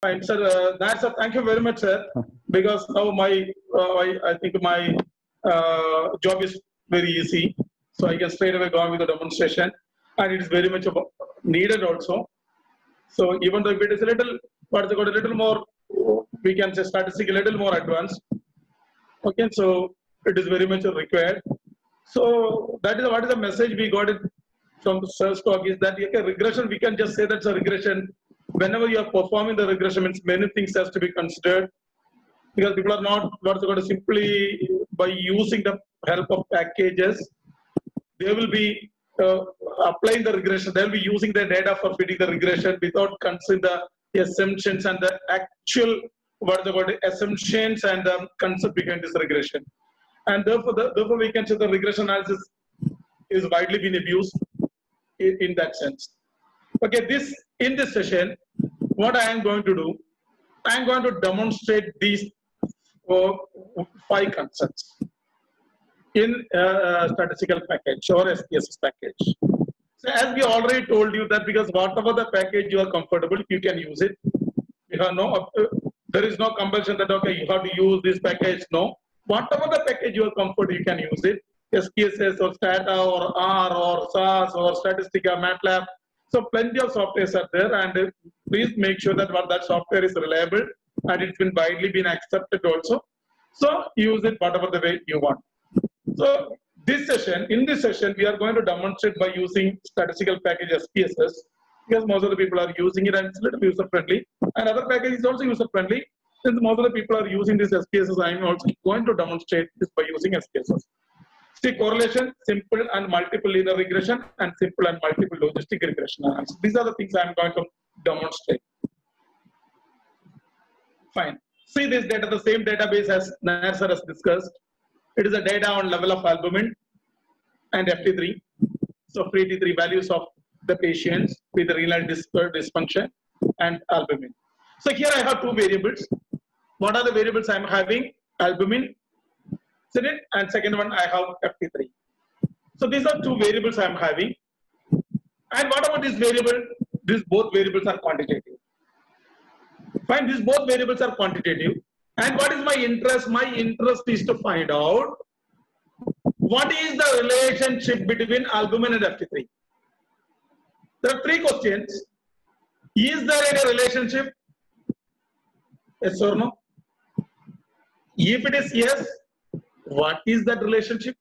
Fine, sir. That's a thank you very much, sir. Because now I think my job is very easy, so I can straight away go on with the demonstration, and it is very much needed also. So even though if it is a little, but it's got a little more, we can say statistic a little more advanced. Okay, so it is very much required. So that is what is the message we got it from the sir's talk is that okay, regression, we can just say that's a regression. Whenever you are performing the regression, means many things has to be considered, because people are not going to simply by using the help of packages, they will be applying the regression. They will be using the data for fitting the regression without considering the assumptions and the actual assumptions and the concept behind this regression. And therefore we can say the regression analysis is widely being abused in that sense. Okay, in this session, what I am going to do, I am going to demonstrate these 5 concepts in statistical package or SPSS package. So as we already told you that because whatever the package you are comfortable, you can use it. You have there is no compulsion that okay, you have to use this package. No, whatever the package you are comfortable, you can use it. SPSS or Stata or R or SAS or Statistica, MATLAB. So plenty of softwares are there, and please make sure that that software is reliable and it's been widely been accepted also. So use it whatever the way you want. So in this session, we are going to demonstrate by using statistical package SPSS, because most of the people are using it and it's a little user friendly. And other package is also user friendly. Since most of the people are using this SPSS, I am also going to demonstrate this by using SPSS. See, correlation, simple and multiple linear regression, and simple and multiple logistic regression analysis. These are the things I am going to demonstrate. Fine. See this data, the same database as Nair sir has discussed. It is a data on level of albumin and FT3. So free T3 values of the patients with renal dysfunction and albumin. So here I have 2 variables. What are the variables I am having? Albumin, and second one I have FT3. So these are 2 variables I am having. And what about this variable? These both variables are quantitative. Fine, these both variables are quantitative. And what is my interest? My interest is to find out what is the relationship between albumin and FT3. There are 3 questions. Is there any relationship? Yes or no? If it is yes, what is that relationship?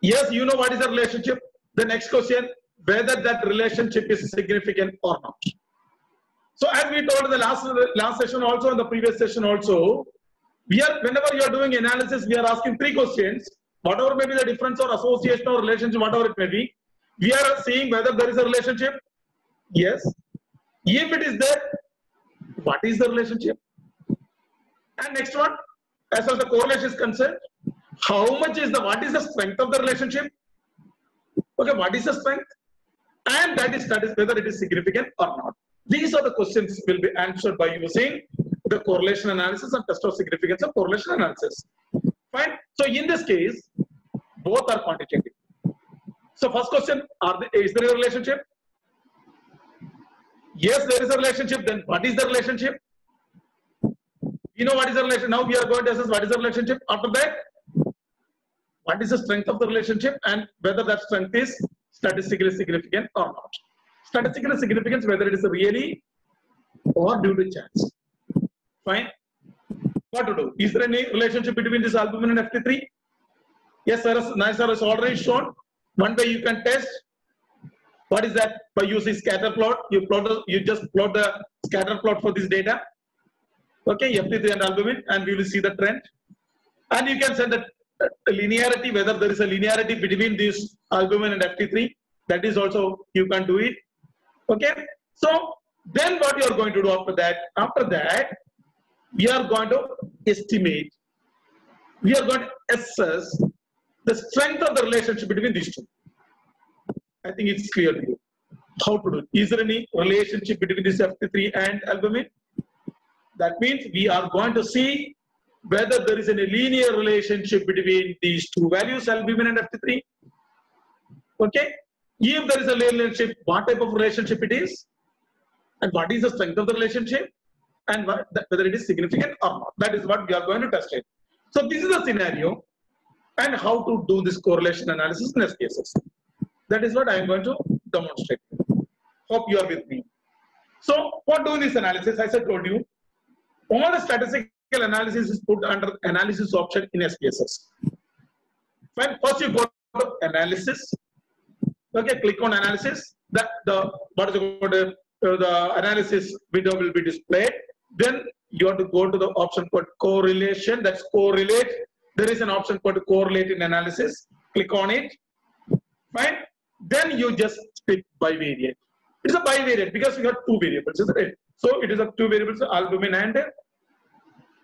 Yes, you know what is the relationship. The next question, whether that relationship is significant or not. So as we told in the last session also, in the previous session also, whenever you are doing analysis, we are asking 3 questions. Whatever may be the difference or association or relationship, whatever it may be, we are seeing whether there is a relationship. Yes. If it is there, what is the relationship? And next one, as far as the correlation is concerned, what is the strength of the relationship? Okay, what is the strength? And that is whether it is significant or not. These are the questions will be answered by using the correlation analysis and test of significance of correlation analysis. Fine. So in this case, both are quantitative. So first question, is there a relationship? Yes, there is a relationship. Then what is the relationship? You know what is the relation? Now we are going to assess what is the relationship. After that, what is the strength of the relationship and whether that strength is statistically significant or not. Statistical significance, whether it is really or due to chance. Fine. What to do? Is there any relationship between this albumin and FT3? Yes, sir. Nair sir has already shown. One way you can test. What is that? By using scatter plot. You just plot the scatter plot for this data. Okay, FT3 and albumin, and we will see the trend. And you can set the linearity, whether there is a linearity between this albumin and FT3. That is also, you can do it. Okay. So then what you are going to do after that? After that, we are going to estimate. We are going to assess the strength of the relationship between these 2. I think it's clear to you how to do it. Is there any relationship between this FT3 and albumin? That means we are going to see whether there is a linear relationship between these 2 values, albumin and FT3. Okay. If there is a relationship, what type of relationship it is? and what is the strength of the relationship, and whether it is significant or not. That is what we are going to test it. So this is the scenario and how to do this correlation analysis in SPSS. That is what I am going to demonstrate. Hope you are with me. So for doing this analysis, as I told you, all the statistical analysis is put under analysis option in SPSS. Fine. First you go to analysis. Okay, click on analysis. The analysis window will be displayed. Then you have to go to the option called correlation. That's correlate. There is an option called correlate in analysis. Click on it. Fine. Then you just pick bivariate. It's a bivariate because we have two variables, isn't it? So it is a two variables, albumin and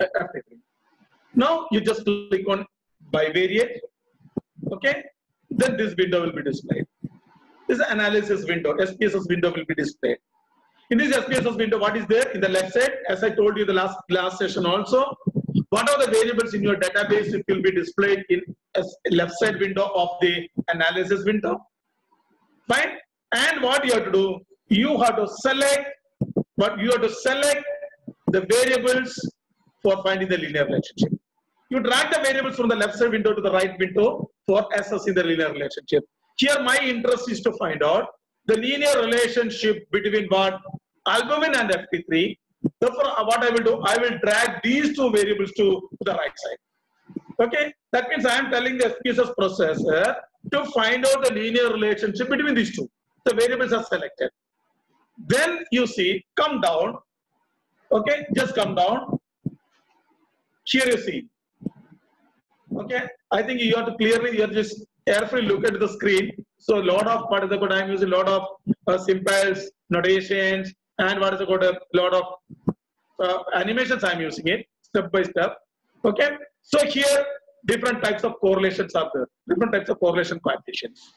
FT3. Now you just click on bivariate. Okay. Then this window will be displayed. This analysis window, SPSS window will be displayed. In this SPSS window, what is there in the left side? As I told you the last session also, what are the variables in your database? It will be displayed in a left side window of the analysis window. Fine. And what you have to do, you have to select the variables for finding the linear relationship. You drag the variables from the left side window to the right window for assessing the linear relationship. Here my interest is to find out the linear relationship between what? Albumin and FT3. Therefore, what I will do, I will drag these two variables to the right side. Okay, that means I am telling the SPSS processor to find out the linear relationship between these two. The variables are selected. Then you see, come down. Okay, just come down. Here you see. Okay, I think you have to clearly, you have to just carefully look at the screen. So a lot of what is the code, I am using a lot of symbols, notations, and what is the code, a lot of animations I am using it step by step. Okay, so here different types of correlations are there, different types of correlation coefficients.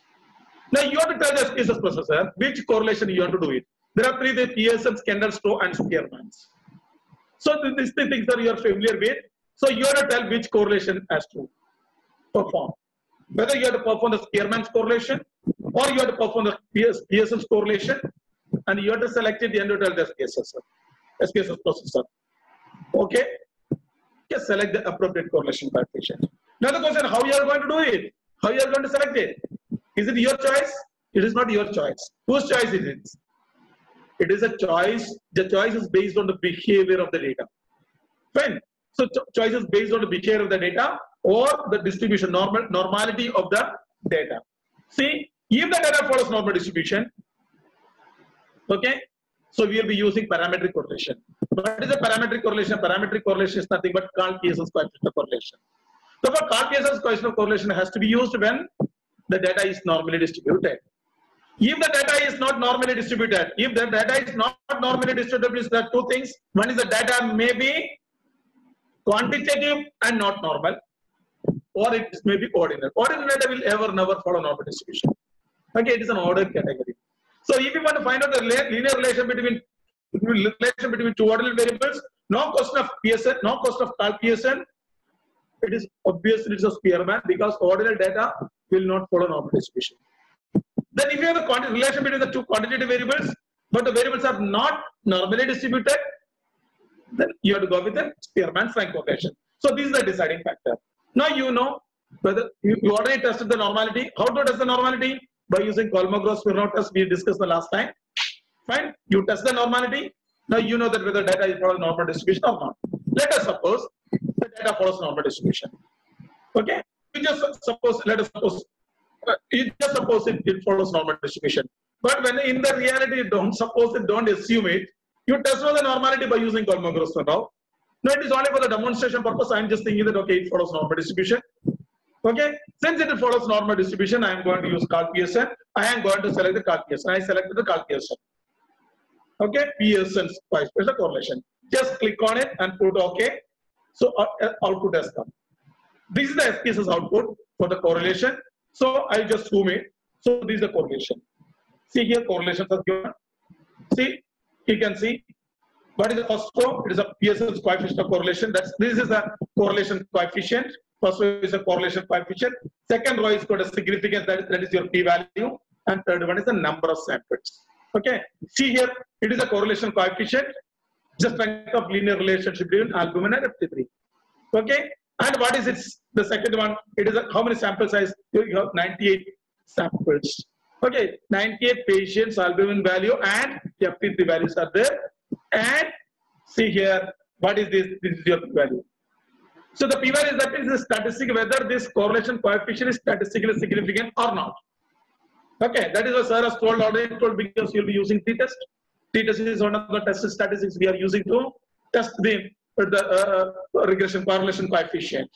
Now you have to tell the SPSS processor which correlation you want to do it. There are three: the Pearson, Kendall-Stowe, and Spearman's. So these three things that you are familiar with. So you have to tell which correlation has to perform. Whether you have to perform the Spearman's correlation or you have to perform the Pearson's correlation, and you have to select it and you tell the SPSS processor. Okay, just select the appropriate correlation coefficient. Now the question: how you are going to do it? How you are going to select it? Is it your choice? It is not your choice. Whose choice is it? It is a choice. The choice is based on the behavior of the data. Fine. So choice is based on the behavior of the data or the distribution, normality of the data. See, if the data follows normal distribution, okay, so we will be using parametric correlation. What is a parametric correlation? Parametric correlation is nothing but Karl-Pearson's coefficient of correlation. Therefore, Karl-Pearson's coefficient of correlation has to be used when the data is normally distributed. If the data is not normally distributed, if the data is not normally distributed, there are two things. One is the data may be quantitative and not normal, or it may be ordinal. Ordinal data will never follow normal distribution. Okay, it is an ordered category. So if you want to find out the linear relation between two ordinal variables, no question of Pearson, no question of Karl-Pearson. It is obviously it's a Spearman because ordinal data will not follow normal distribution. Then if you have a relation between the two quantitative variables, but the variables are not normally distributed, then you have to go with the Spearman's rank correlation. So this is the deciding factor. Now you know whether you already tested the normality. How to test the normality? By using Kolmogorov-Smirnov test we discussed the last time. Fine. You test the normality. Now you know that whether data is follows normal distribution or not. Let us suppose the data follows normal distribution. Okay. You just suppose, it follows normal distribution. But when in the reality you don't suppose it, don't assume it. You test for the normality by using Kolmogorov-Smirnov. No, it is only for the demonstration purpose. I am just thinking that okay, it follows normal distribution. Okay, since it follows normal distribution, I am going to use Karl-Pearson. I am going to select the Karl-Pearson. I selected the Karl-Pearson. Okay, Pearson's special correlation. Just click on it and put OK. So output has come. This is the SPSS output for the correlation. So I just zoom it. So this is the correlation. See here, correlations are given. See, you can see. What is the first row? It is a Pearson's coefficient of correlation. This is a correlation coefficient. First row is a correlation coefficient. Second row is called a significance. That is your p-value. And third one is the number of samples. Okay, see here, it is a correlation coefficient, the strength of linear relationship between albumin and FT3. Okay, and what is its the second one? It is how many sample size? You have 98 samples. Okay, 98 patients albumin value and FT3 values are there. And see here, what is this? This is your p value. So the p value is that is the statistic whether this correlation coefficient is statistically significant or not. Okay, that is what sir has already told, because you'll be using t-test. T-test is one of the test statistics we are using to test the regression correlation coefficient.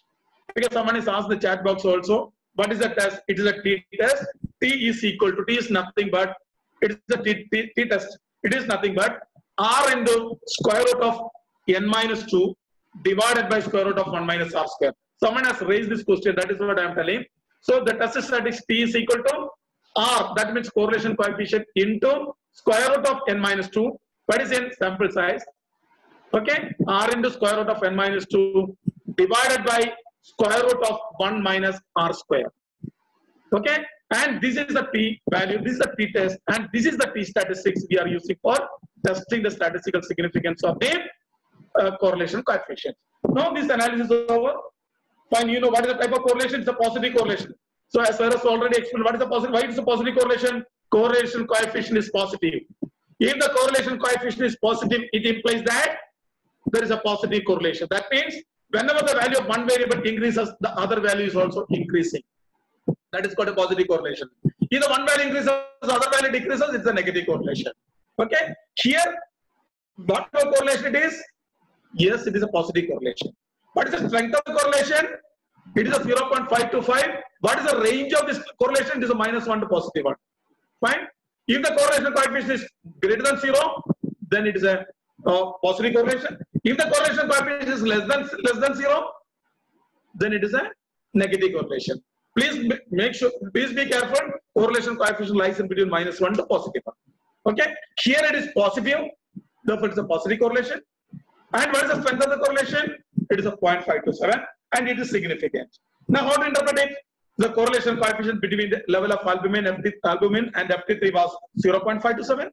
Because someone is asked the chat box also, what is the test? It is a t-test. T is equal to, T is nothing but, it is a t-test. It is nothing but R into square root of n minus 2 divided by square root of 1 minus R square. Someone has raised this question, that is what I am telling. So the test statistics T is equal to R, that means correlation coefficient into square root of n minus 2, what is in sample size? Okay, R into square root of n minus 2 divided by square root of 1 minus R square. Okay, and this is the T value, this is the T test, and this is the T statistics we are using for testing the statistical significance of the correlation coefficient. Now this analysis is over. Fine, you know what is the type of correlation? It's a positive correlation. So as far as already explained, what is the positive? Why is a positive correlation? Correlation coefficient is positive. If the correlation coefficient is positive, it implies that there is a positive correlation. That means whenever the value of one variable increases, the other value is also increasing. That is called a positive correlation. If the one value increases, the other value decreases, it's a negative correlation. Okay, here what correlation it is? Yes, it is a positive correlation. What is the strength of the correlation? It is a 0.525. What is the range of this correlation? It is a -1 to +1. Fine. If the correlation coefficient is greater than 0, then it is a positive correlation. If the correlation coefficient is less than 0, then it is a negative correlation. Please make sure. Please be careful. Correlation coefficient lies in between -1 to +1. Okay. Here it is positive. Therefore, it is a positive correlation. And what is the strength of the correlation? It is a 0.527, and it is significant. Now, how to interpret it? The correlation coefficient between the level of albumin and FT3 was 0.527.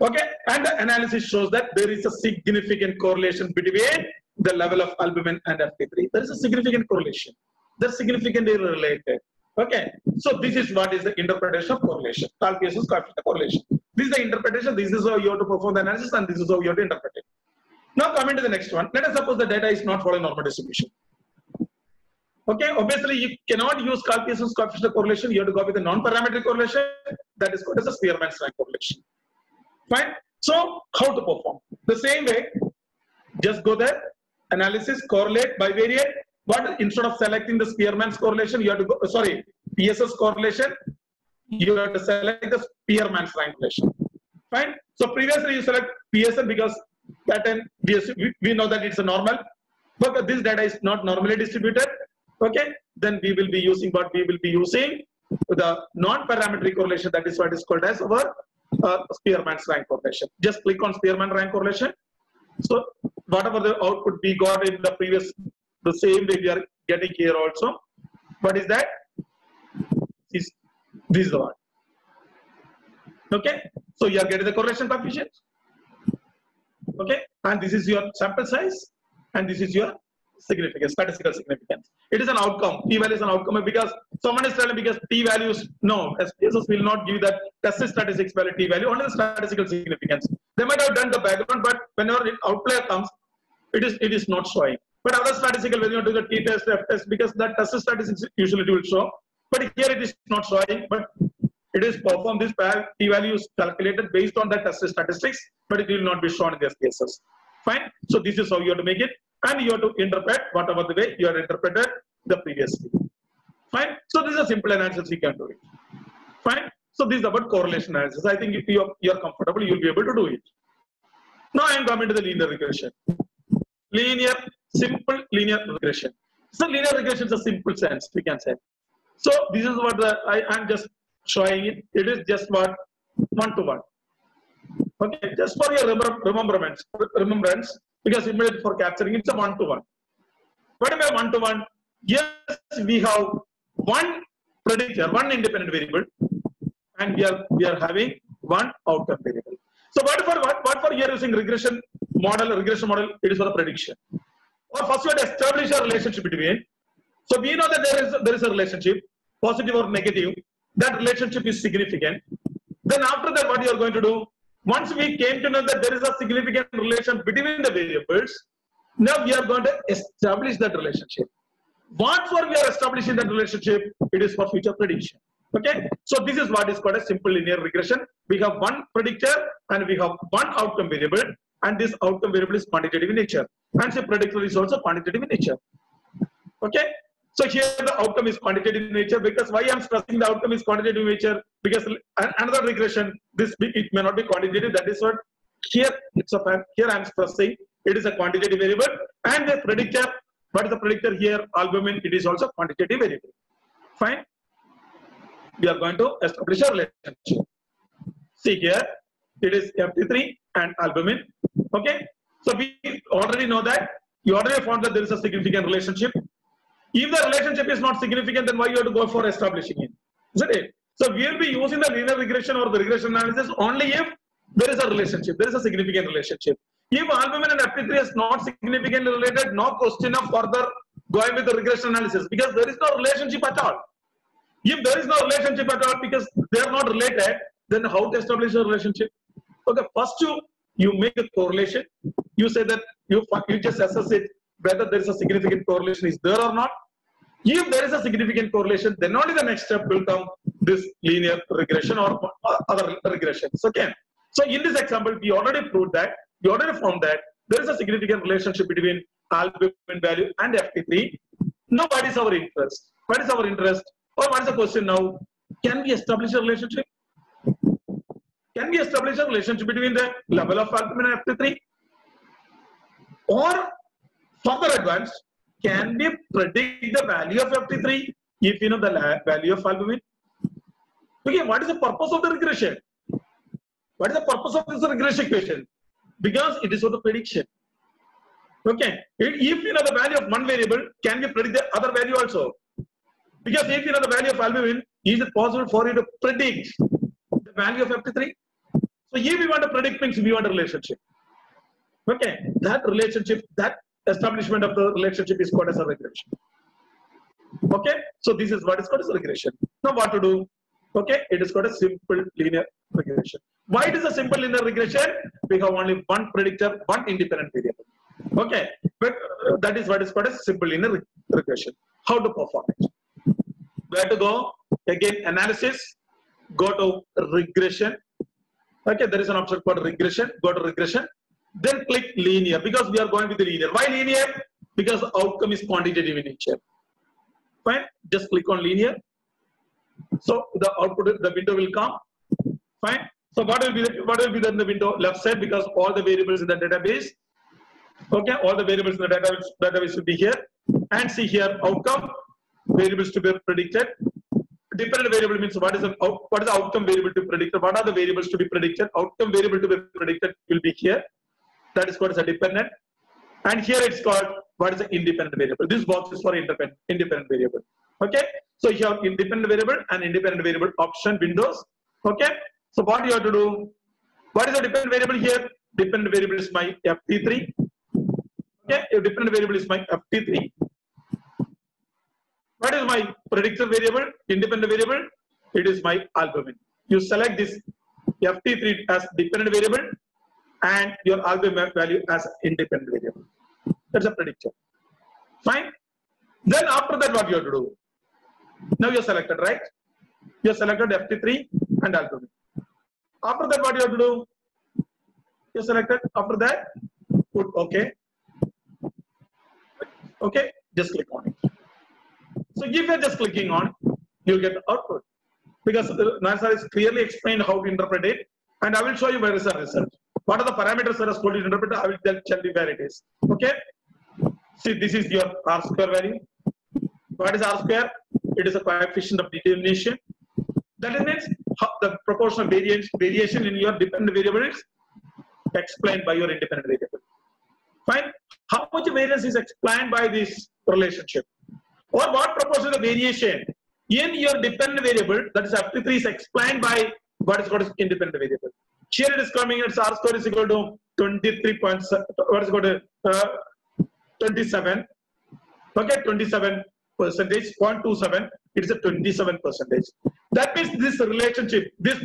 Okay, and the analysis shows that there is a significant correlation between the level of albumin and FT3. There is a significant correlation. They're significantly related. Okay, so this is what is the interpretation of correlation. Talpius's coefficient correlation. This is the interpretation. This is how you have to perform the analysis, and this is how you have to interpret it. Now coming to the next one. Let us suppose the data is not following normal distribution. Okay, obviously you cannot use Talpius's coefficient correlation. You have to go with the non-parametric correlation. That is called as a Spearman's rank correlation. Fine. So how to perform? The same way. Just go there. Analysis, correlate, bivariate. But instead of selecting the Spearman's correlation, you have to go. Sorry, PSS correlation. You have to select the Spearman's rank correlation. Fine. So previously you select PSS because pattern we know that it's a normal, but this data is not normally distributed. Okay, then we will be using what we will be using the non-parametric correlation. That is what is called as our Spearman's rank correlation. Just click on Spearman rank correlation. So whatever the output we got in the previous, the same way we are getting here also. What is that? This is the one. Okay, so you are getting the correlation coefficient. Okay, and this is your sample size, and this is your significance, statistical significance. It is an outcome. P value is an outcome because someone is telling because T values, no, SPSS will not give that test statistics value T value, only the statistical significance. They might have done the background, but whenever the outlier comes, it is not showing. But other statistical, when you do the T test, F test, because that test statistics usually it will show. But here it is not showing, but it is performed, this T value is calculated based on the test statistics, but it will not be shown in the SPSS. Fine. So this is how you have to make it, and you have to interpret whatever the way you have interpreted the previously. Fine. So this is a simple analysis you can do it. Fine. So this is about correlation analysis. I think if you are comfortable, you will be able to do it. Now I am coming to the linear regression. Simple linear regression. So linear regression is a simple sense, we can say. So this is what I am just showing it. It is just what 1-to-1. Okay, just for your remembrance, because immediately for capturing it's a 1-to-1. What am I 1-to-1? Yes, we have one predictor, one independent variable, and we are having one outcome variable. So what for here using regression model, it is for a prediction. Or first we have to establish a relationship between. So we know that there is a relationship, positive or negative. That relationship is significant. Then after that, what you are going to do? Once we came to know that there is a significant relation between the variables, now we are going to establish that relationship. What for we are establishing that relationship? It is for future prediction. Okay, so this is what is called a simple linear regression. We have one predictor and we have one outcome variable, and this outcome variable is quantitative in nature, and the predictor is also quantitative in nature. Okay, so here the outcome is quantitative in nature. Because why I am stressing the outcome is quantitative in nature? Because another regression, it may not be quantitative. That is what here here I am stressing. It is a quantitative variable, and the predictor. What is the predictor here? Albumin. It is also quantitative variable. Fine. We are going to establish a relationship. See here, it is FT3 and albumin. Okay, so we already know that. You already found that there is a significant relationship. If the relationship is not significant, then why you have to go for establishing it? Isn't it? So we will be using the linear regression or the regression analysis only if there is a relationship, there is a significant relationship. If albumin and FT3 is not significantly related, no question of further going with the regression analysis, because there is no relationship at all. If there is no relationship at all because they are not related, then how to establish a relationship? Okay, first you make a correlation. You say that you just assess it whether there is a significant correlation is there or not. If there is a significant correlation, then only the next step will come this linear regression or other regressions. Okay. So in this example, we already proved that, we already found that there is a significant relationship between albumin value and FT3. Now, what is our interest? What is our interest? Or what is the question now? Can we establish a relationship? Can we establish a relationship between the level of albumin and FT3? Or further advanced, can we predict the value of FT3 if you know the value of albumin? Okay, what is the purpose of the regression? What is the purpose of this regression equation? Because it is for the prediction. Okay, if you know the value of one variable, can we predict the other value also? Because if you know the value of albumin, is it possible for you to predict the value of FT3? So if we want to predict means we want a relationship. Okay, that relationship, that establishment of the relationship is called as a regression. Okay, so this is what is called as a regression. Now what to do? Okay, it is called a simple linear regression. Why it is a simple linear regression? We have only one predictor, one independent variable. Okay, but that is what is called a simple linear regression. How to perform it? Where to go? Again, analysis, go to regression. Okay, there is an option called regression, go to regression. Then click linear because we are going with the linear. Why linear? Because the outcome is quantitative in nature. Fine, just click on linear. So the output, the window will come. Fine. So what will be there in the window? Left side, because all the variables in the database. Okay, all the variables in the database will be here. And see here, outcome variables to be predicted. Dependent variable means what is the outcome variable to be predicted? What are the variables to be predicted? Outcome variable to be predicted will be here. That is called as a dependent. And here it's called what is the independent variable. This box is for independent variable. Okay. So you have independent variable and independent variable option windows. Okay. So what you have to do? What is the dependent variable here? Dependent variable is my FT3. Okay. Your dependent variable is my FT3. What is my predictor variable? Independent variable. It is my albumin. You select this FT3 as dependent variable and your albumin value as independent variable. That's a predictor. Fine. Then after that, what you have to do? Now you're selected, right? You selected FT3 and albumin. After that, what you have to do? You selected. After that, put OK. Okay, just click on it. So if you're just clicking on, you'll get the output. Because NASA has clearly explained how to interpret it, and I will show you where is the result. What are the parameters that are told to interpret? I will tell you where it is. Okay. See, this is your R square value. What is R square? It is a coefficient of determination. That means the proportion of variation in your dependent variable is explained by your independent variable. Fine. How much variance is explained by this relationship? Or what proportion of variation in your dependent variable, that is FT3, is explained by what is called as independent variable. Here it is coming, its R square is equal to 23 points, what is called 27. Okay, 27%, 0.27, it is a 27%. That means this relationship, this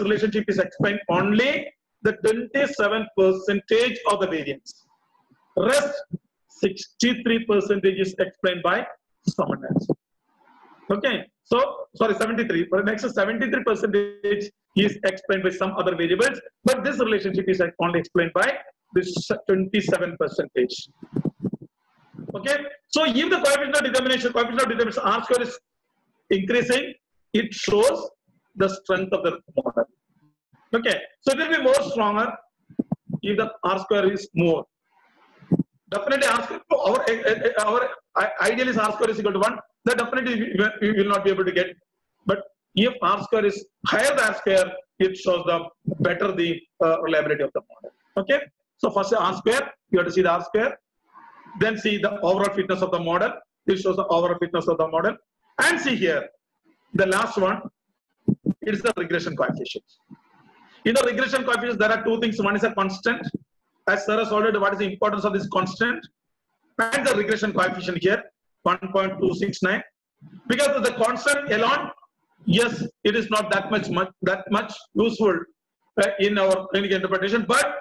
relationship is explained only the 27% of the variance. Rest 63% is explained by someone else. Okay, so sorry, 73. For the next 73% is explained by some other variables, but this relationship is only explained by this 27%. Okay, so if the coefficient of determination R square is increasing, it shows the strength of the model. Okay, so it will be more stronger if the R square is more. Definitely R square, our ideal is R square is equal to 1. That definitely we will not be able to get. But if R square is higher than R square, it shows the better the reliability of the model. Okay, so first R square, you have to see the R square. Then see the overall fitness of the model. This shows the overall fitness of the model. And see here, the last one, it is the regression coefficient. In the regression coefficient, there are two things. One is a constant. As Sir has already, what is the importance of this constant? And the regression coefficient here, 1.269. Because the constant alone, yes, it is not that much useful in our clinical interpretation, but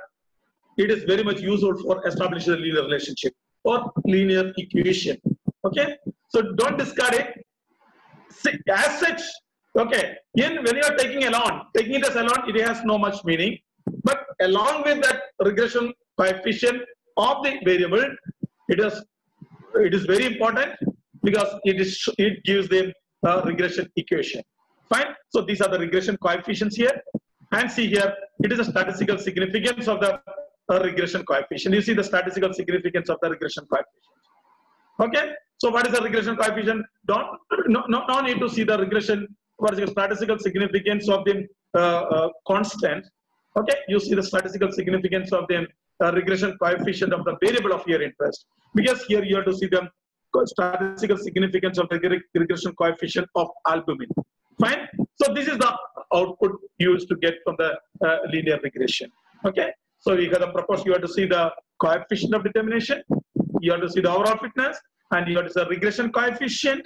it is very much useful for establishing a linear relationship or linear equation. Okay, so don't discard it. See, as such, okay, when you are taking it as alone, it has no much meaning. But along with that regression coefficient of the variable, it is very important because it gives the regression equation. Fine. So these are the regression coefficients here, and see here, it is a statistical significance of the regression coefficient. You see the statistical significance of the regression coefficient. Okay, so what is the regression coefficient? No need to see the regression. What is the statistical significance of the constant? Okay, you see the statistical significance of the regression coefficient of the variable of your interest, because here you have to see the statistical significance of the regression coefficient of albumin. Fine. So this is the output used to get from the linear regression. Okay. So you have the proposed, you have to see the coefficient of determination, you have to see the overall fitness, and you have to see the regression coefficient,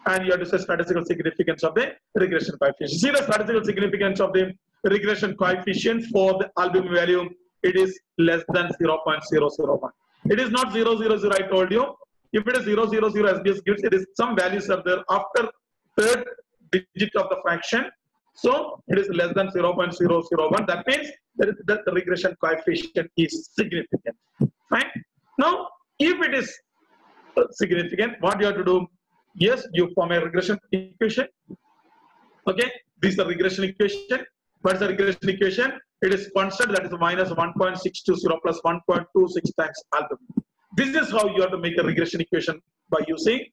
and you have to see statistical significance of the regression coefficient. See the statistical significance of the regression coefficient for the albumin value, it is less than 0.001. It is not 0.00, I told you. If it is 0.00, SBS gives, it is some values are there after third digit of the fraction. So it is less than 0.001. That means that the regression coefficient is significant. Fine. Now, if it is significant, what you have to do? Yes, you form a regression equation. Okay, this is the regression equation. What is the regression equation? It is constant, that is minus 1.620 plus 1.26 times albumin. This is how you have to make a regression equation by using.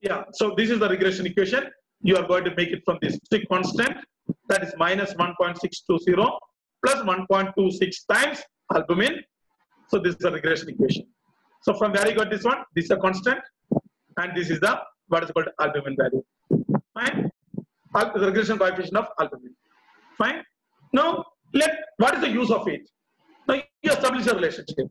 Yeah, so this is the regression equation. You are going to make it from this constant, that is minus 1.620 plus 1.26 times albumin. So this is the regression equation. So from where you got this one? This is a constant, and this is the what is called albumin value. Fine. The regression coefficient of albumin. Fine. Now what is the use of it? Now you establish a relationship.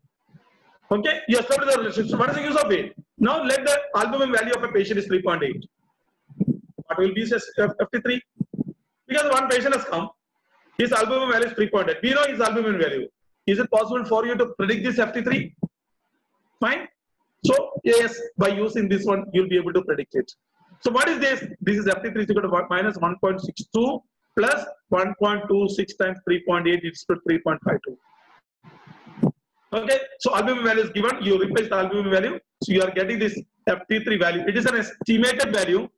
Okay, you establish a relationship. What is the use of it? Now let the albumin value of a patient is 3.8. What will be FT3? Because one patient has come, his albumin value is 3.8. We know his albumin value. Is it possible for you to predict this FT3? Fine. So yes, by using this one, you'll be able to predict it. So what is this? This is FT3 is equal to minus 1.62 plus 1.26 times 3.8 is to 3.52. Okay, so albumin value is given, you replace the albumin value, so you are getting this FT3 value. It is an estimated value.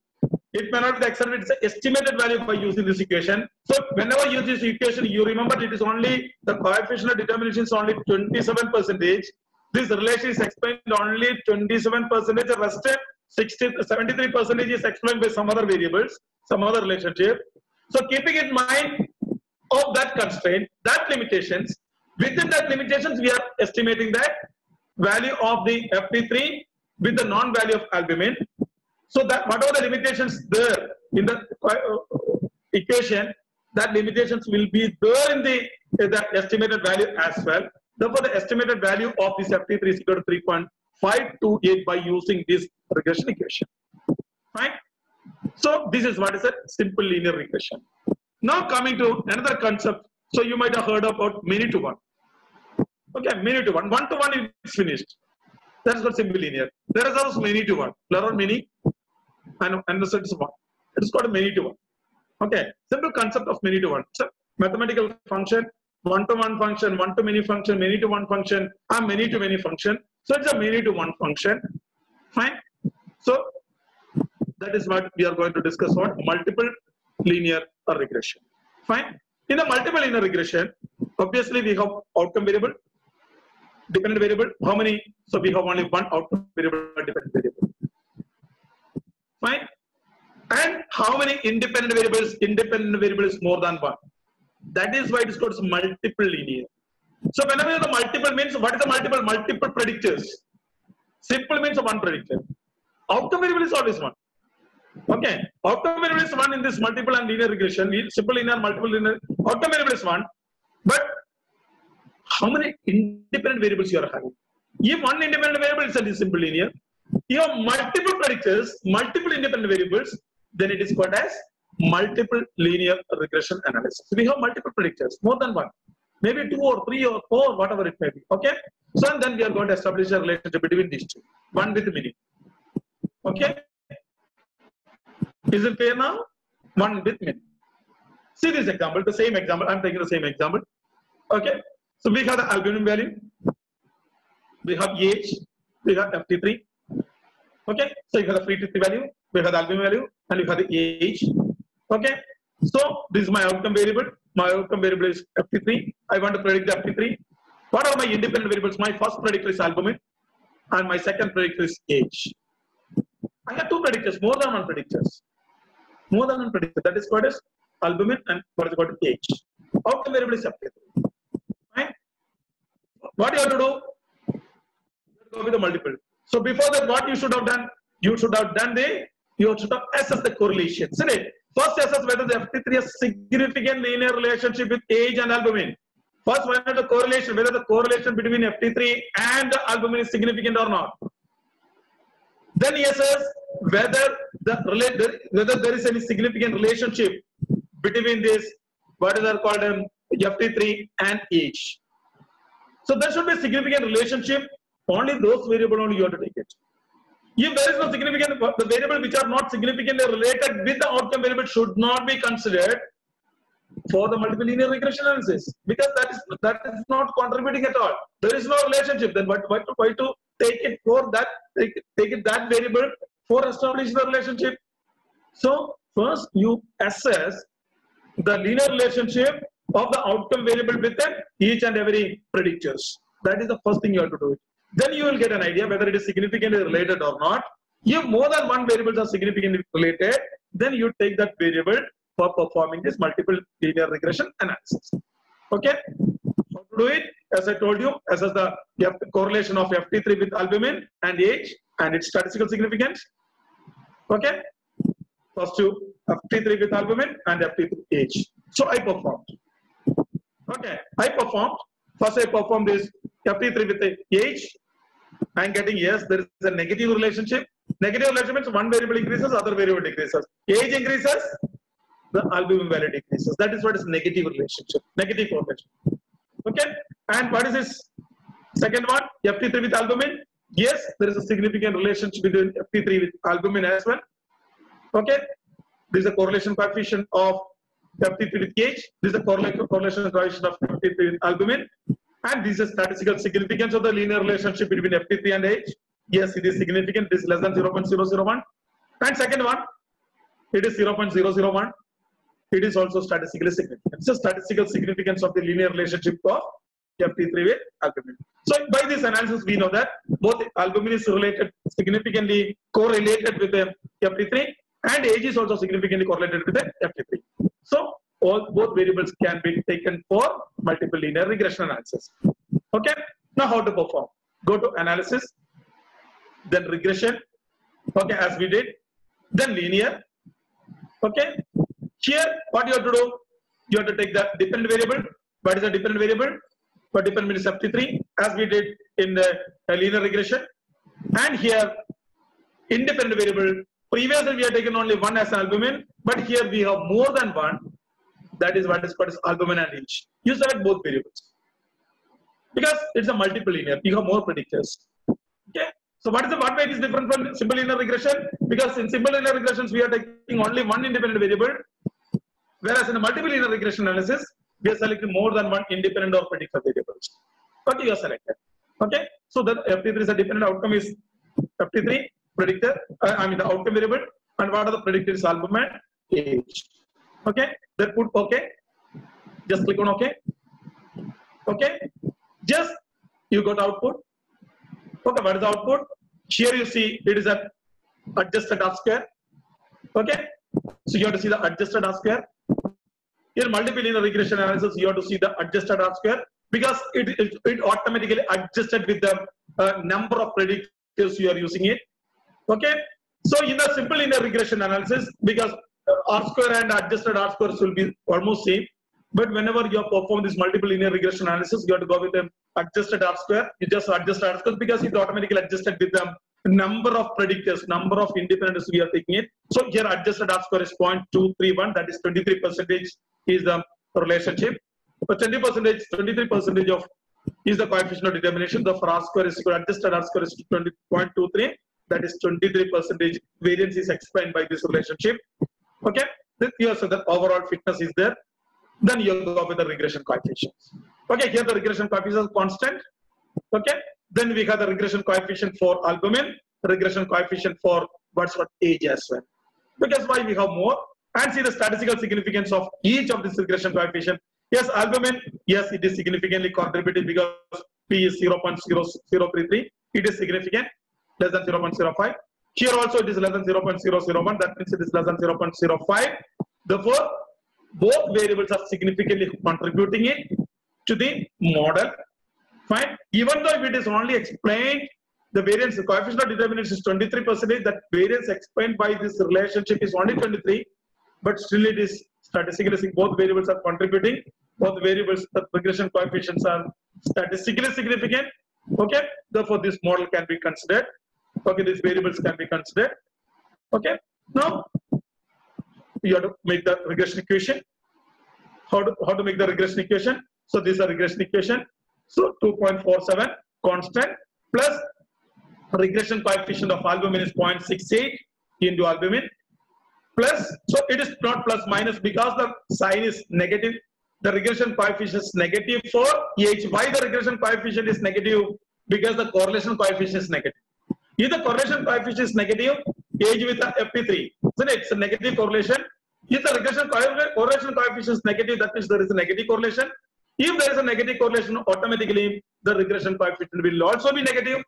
It may not be the exact, it's an estimated value by using this equation. So whenever you use this equation, you remember it is only, the coefficient of determination is only 27%. This relation is explained only 27%, the rest 73% is explained by some other variables, some other relationship. So keeping in mind of that constraint, that limitations, within that limitations, we are estimating that value of the FT3 with the non-value of albumin. So that whatever the limitations there in the equation, that limitations will be there in the estimated value as well. Therefore, the estimated value of this FT3 is equal to 3.528 by using this regression equation. Fine. So this is what is a simple linear regression. Now coming to another concept. So you might have heard about many to one. Okay, many to one. One to one is finished. That's called simple linear. There is also many to one. There are many, and the set is one. It is called a many to one. Okay, simple concept of many to one. So mathematical function, one to one function, one to many function, many to one function, and many to many function. So it's a many to one function. Fine. So that is what we are going to discuss on multiple linear regression. Fine. In the multiple linear regression, obviously we have outcome variable, dependent variable. How many? So we have only one outcome variable, dependent variable. Fine. And how many independent variables? Independent variables more than one. That is why it is called multiple linear. So whenever the multiple means, what is the multiple? Multiple predictors. Simple means one predictor. Outcome variable is always one. Okay. Outcome variable is one in this multiple and linear regression. Simple linear, multiple linear. Outcome variable is one. But how many independent variables you are having? If one independent variable is a simple linear, you have multiple predictors, multiple independent variables, then it is called as multiple linear regression analysis. So we have multiple predictors, more than one, maybe 2 or 3 or 4, whatever it may be. Okay. So and then we are going to establish a relationship between these two, one with many. Okay. Is it clear now? One with many. See this example, the same example. I'm taking the same example. Okay. So we have the albumin value, we have age, we have FT3. Okay. So you have the free T3 value, we have the albumin value, and you have the age. Okay. So this is my outcome variable. My outcome variable is FT3. I want to predict the FT3. What are my independent variables? My first predictor is albumin, and my second predictor is age. I have two predictors, more than one predictors. More than one predictor. That is called as albumin and what is called age. Outcome variable is FT3. Fine. What you have to do? You have to go with the multiple. So before that, what you should have done? You should have assessed the correlation. Isn't it? First assess whether the FT3 has significant linear relationship with age and albumin. First find out the correlation, whether the correlation between FT3 and the albumin is significant or not. Then he assess whether there is any significant relationship between this, what is called FT3 and age. So there should be a significant relationship. Only those variables only you have to take it. If there is no significant, the variable which are not significantly related with the outcome variable should not be considered for the multiple linear regression analysis, because that is not contributing at all. There is no relationship. Then why to take it for that? Take it that variable for establishing the relationship. So first you assess the linear relationship of the outcome variable with each and every predictors. That is the first thing you have to do. Then you will get an idea whether it is significantly related or not. If more than one variables are significantly related, then you take that variable for performing this multiple linear regression analysis. Okay? How to do it? As I told you, assess the correlation of FT3 with albumin and age and its statistical significance. Okay? First two, FT3 with albumin and FT3 age. So I performed. Okay, I performed. First I performed this FT3 with the age. I am getting yes, there is a negative relationship. Negative relationship means one variable increases, other variable decreases. Age increases, the albumin value decreases. That is what is negative relationship, negative correlation. Okay, and what is this second one? FT3 with albumin. Yes, there is a significant relationship between FT3 with albumin as well. Okay, this is a correlation coefficient of FT3 with age. This is a correlation coefficient of FT3 with albumin. And this is statistical significance of the linear relationship between FT3 and age. Yes, it is significant. It is less than 0.001. And second one, it is 0.001. It is also statistically significant. So statistical significance of the linear relationship of FT3 with albumin. So by this analysis, we know that both albumin is related, significantly correlated with the FT3, and age is also significantly correlated with the FT3. So both variables can be taken for multiple linear regression analysis. Okay. Now how to perform? Go to analysis, then regression. Okay, as we did. then linear. Okay, here what you have to do, you have to take the dependent variable. What is the dependent variable? For dependent is 73 as we did in the linear regression, and here independent variable, previously we have taken only one as albumin, but here we have more than one. That is what is called as albumin and inch. You select both variables because it's a multiple linear, you have more predictors. Okay, so what way it is different from simple linear regression? Because in simple linear regressions we are taking only one independent variable, whereas in a multiple linear regression analysis we are selecting more than one independent or predictor variables. Okay, you are selected. Okay, so the FT3 is a dependent outcome is FT3 predictor, the outcome variable, and what are the predictors? Albumin, age. Okay, then put okay. Just click on okay. Okay, just you got output. Okay, what is the output? Here you see it is an adjusted R square. Okay, so you have to see the adjusted R square. In multiple linear regression analysis, you have to see the adjusted R square because it automatically adjusted with the number of predictors you are using it. Okay, so in the simple linear regression analysis, because R square and adjusted R squares will be almost same, but whenever you perform this multiple linear regression analysis, you have to go with an adjusted R square. You just adjust R square because it automatically adjusted with the number of predictors, number of independents we are taking it. So here adjusted R square is 0.231, that is 23% is the relationship. But 23% of is the coefficient of determination. The R square is equal, adjusted R square is 20.23. That is 23% variance is explained by this relationship. Okay, then here so the overall fitness is there. Then you go with the regression coefficients. Okay, here the regression coefficient is constant. Okay, then we have the regression coefficient for albumin, regression coefficient for what's called age as well. Because why we have more, and see the statistical significance of each of this regression coefficient. Yes, albumin, yes, it is significantly contributing because P is 0.0033. It is significant, less than 0.05. Here also it is less than 0.001. That means it is less than 0.05. Therefore, both variables are significantly contributing it to the model. Fine. Even though if it is only explained, the variance, the coefficient of determinants is 23%. That variance explained by this relationship is only 23, but still it is statistically both variables are contributing. Both variables, the regression coefficients are statistically significant. Okay. Therefore, this model can be considered. Okay, these variables can be considered. Okay. Now you have to make the regression equation. How to make the regression equation? So this is a regression equation. So 2.47 constant plus regression coefficient of albumin is 0.68 into albumin plus, so it is not plus minus because the sign is negative. The regression coefficient is negative for age. Why the regression coefficient is negative? Because the correlation coefficient is negative. If the correlation coefficient is negative, age with the FP3, isn't it? It's a negative correlation. If the regression correlation coefficient is negative, that means there is a negative correlation. If there is a negative correlation, automatically the regression coefficient will also be negative.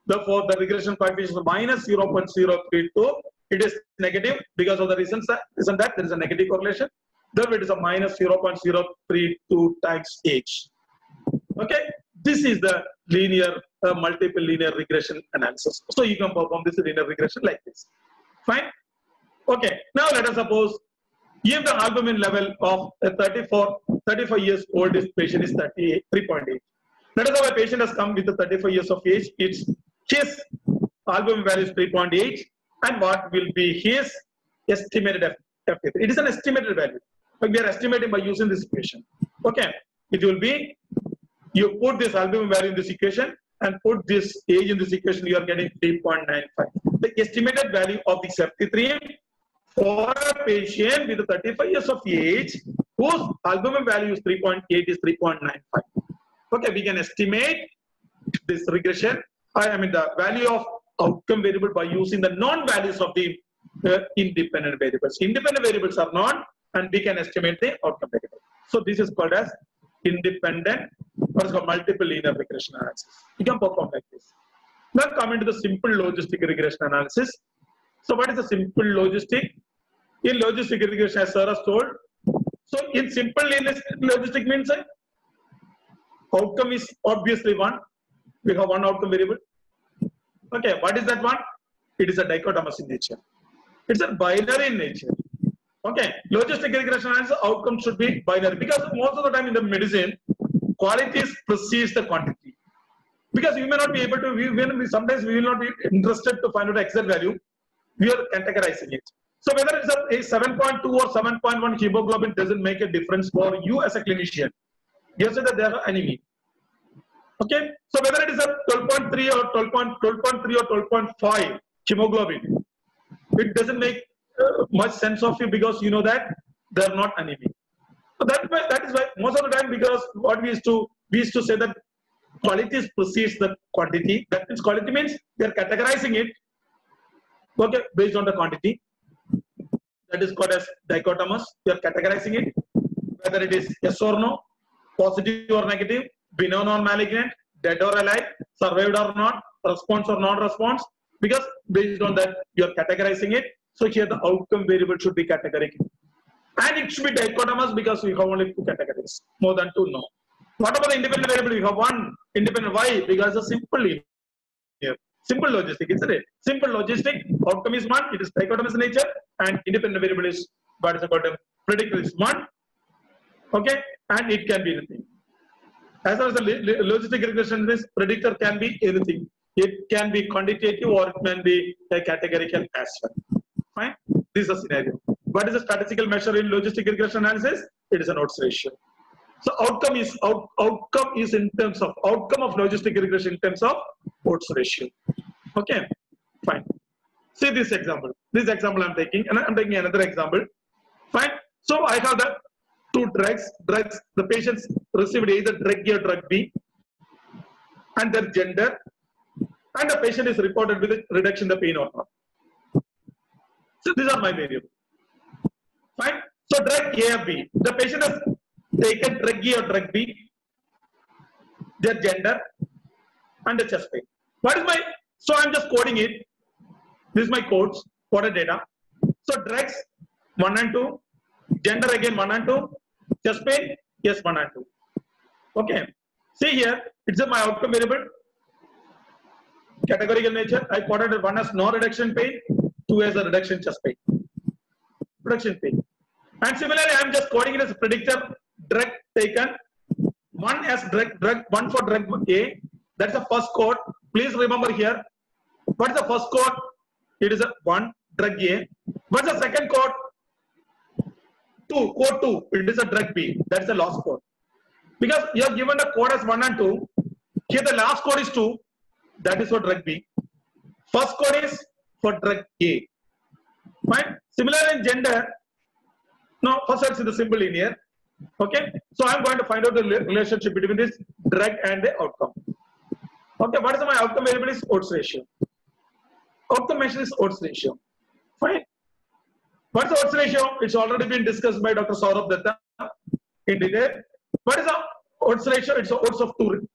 Therefore, the regression coefficient is minus 0.032. It is negative because of the reasons that there is a negative correlation. Therefore, it is a minus 0.032 times age. Okay, this is the linear multiple linear regression analysis. So you can perform this linear regression like this. Fine. Okay. Now let us suppose if the albumin level of a 35 years old patient is 3.8. Let us say a patient has come with the 35 years of age. His albumin value is 3.8, and what will be his estimated FT3? It is an estimated value, but we are estimating by using this equation. Okay, it will be, you put this albumin value in this equation and put this age in this equation, you are getting 3.95. The estimated value of this FT3 for a patient with 35 years of age whose albumin value is 3.8 is 3.95. Okay, we can estimate this regression, the value of outcome variable by using the non-values of the independent variables. Independent variables are non, and we can estimate the outcome variable. So this is called as independent, what is called multiple linear regression analysis. You can perform like this. Now come into the simple logistic regression analysis. So what is the simple logistic? In logistic regression, as Sarah told, so in simple linear logistic means outcome is obviously one. We have one outcome variable. Okay, what is that one? It is a dichotomous in nature. It's a binary in nature. Okay, logistic regression analysis outcome should be binary because most of the time in the medicine, quality precedes the quantity. Because you may not be able to, sometimes we will not be interested to find out the exact value. We are categorizing it. So whether it's a 7.2 or 7.1 hemoglobin doesn't make a difference for you as a clinician. You say that they are enemy. Okay, so whether it is a 12.3 or 12.3 or 12.5 hemoglobin, it doesn't make much sense of you because you know that they are not enemy. So that is why most of the time, because what we used to say that quality precedes the quantity. That means quality means they are categorizing it, okay, based on the quantity. That is called as dichotomous. They are categorizing it, whether it is yes or no, positive or negative, benign or malignant, dead or alive, survived or not, response or non-response. Because based on that, you are categorizing it. So here the outcome variable should be categorical. And it should be dichotomous because we have only two categories. More than two, no. What about the independent variable? We have one independent. Why? Because it's a simple here. Simple logistic, isn't it? Simple logistic, outcome is one, it is dichotomous in nature, and independent variable is what is called a predictor is one. Okay, and it can be anything. As far as the logistic regression is, predictor can be anything. It can be quantitative or it can be a categorical as well. Fine. This is a scenario. What is the statistical measure in logistic regression analysis? It is an odds ratio. So outcome is in terms of outcome of logistic regression in terms of odds ratio. Okay, fine. See this example. This example I'm taking, and I'm taking another example. Fine. So I have the two drugs. The patients received either drug A or drug B, and their gender, and the patient is reported with a reduction in the pain or not. So these are my variables. Fine. So drug A or B. The patient has taken drug A or drug B, their gender, and the chest pain. What is my? So I'm just coding it. This is my codes, coded data. So drugs 1 and 2, gender again 1 and 2, chest pain, yes 1 and 2. Okay. See here, it's my outcome variable. Categorical nature. I coded it 1 as no reduction pain, 2 as a reduction chest pain. Reduction pain. And similarly, I'm just coding it as a predictor. Drug taken, 1 as drug 1 for drug A. That's the first code. Please remember here. What is the first code? It is a 1 drug A. What's the second code? 2, code 2. It is a drug B. That's the last code. Because you have given the code as 1 and 2. Here the last code is 2. That is for drug B. First code is for drug A. Fine. Similar in gender. Now, first it's in the simple linear. Okay. So I'm going to find out the relationship between this drug and the outcome. Okay. What is my outcome variable is odds ratio. Outcome measure is odds ratio. Fine. What is the odds ratio? It's already been discussed by Dr. Saurabh Datta in detail. What is the odds ratio? It's the odds of two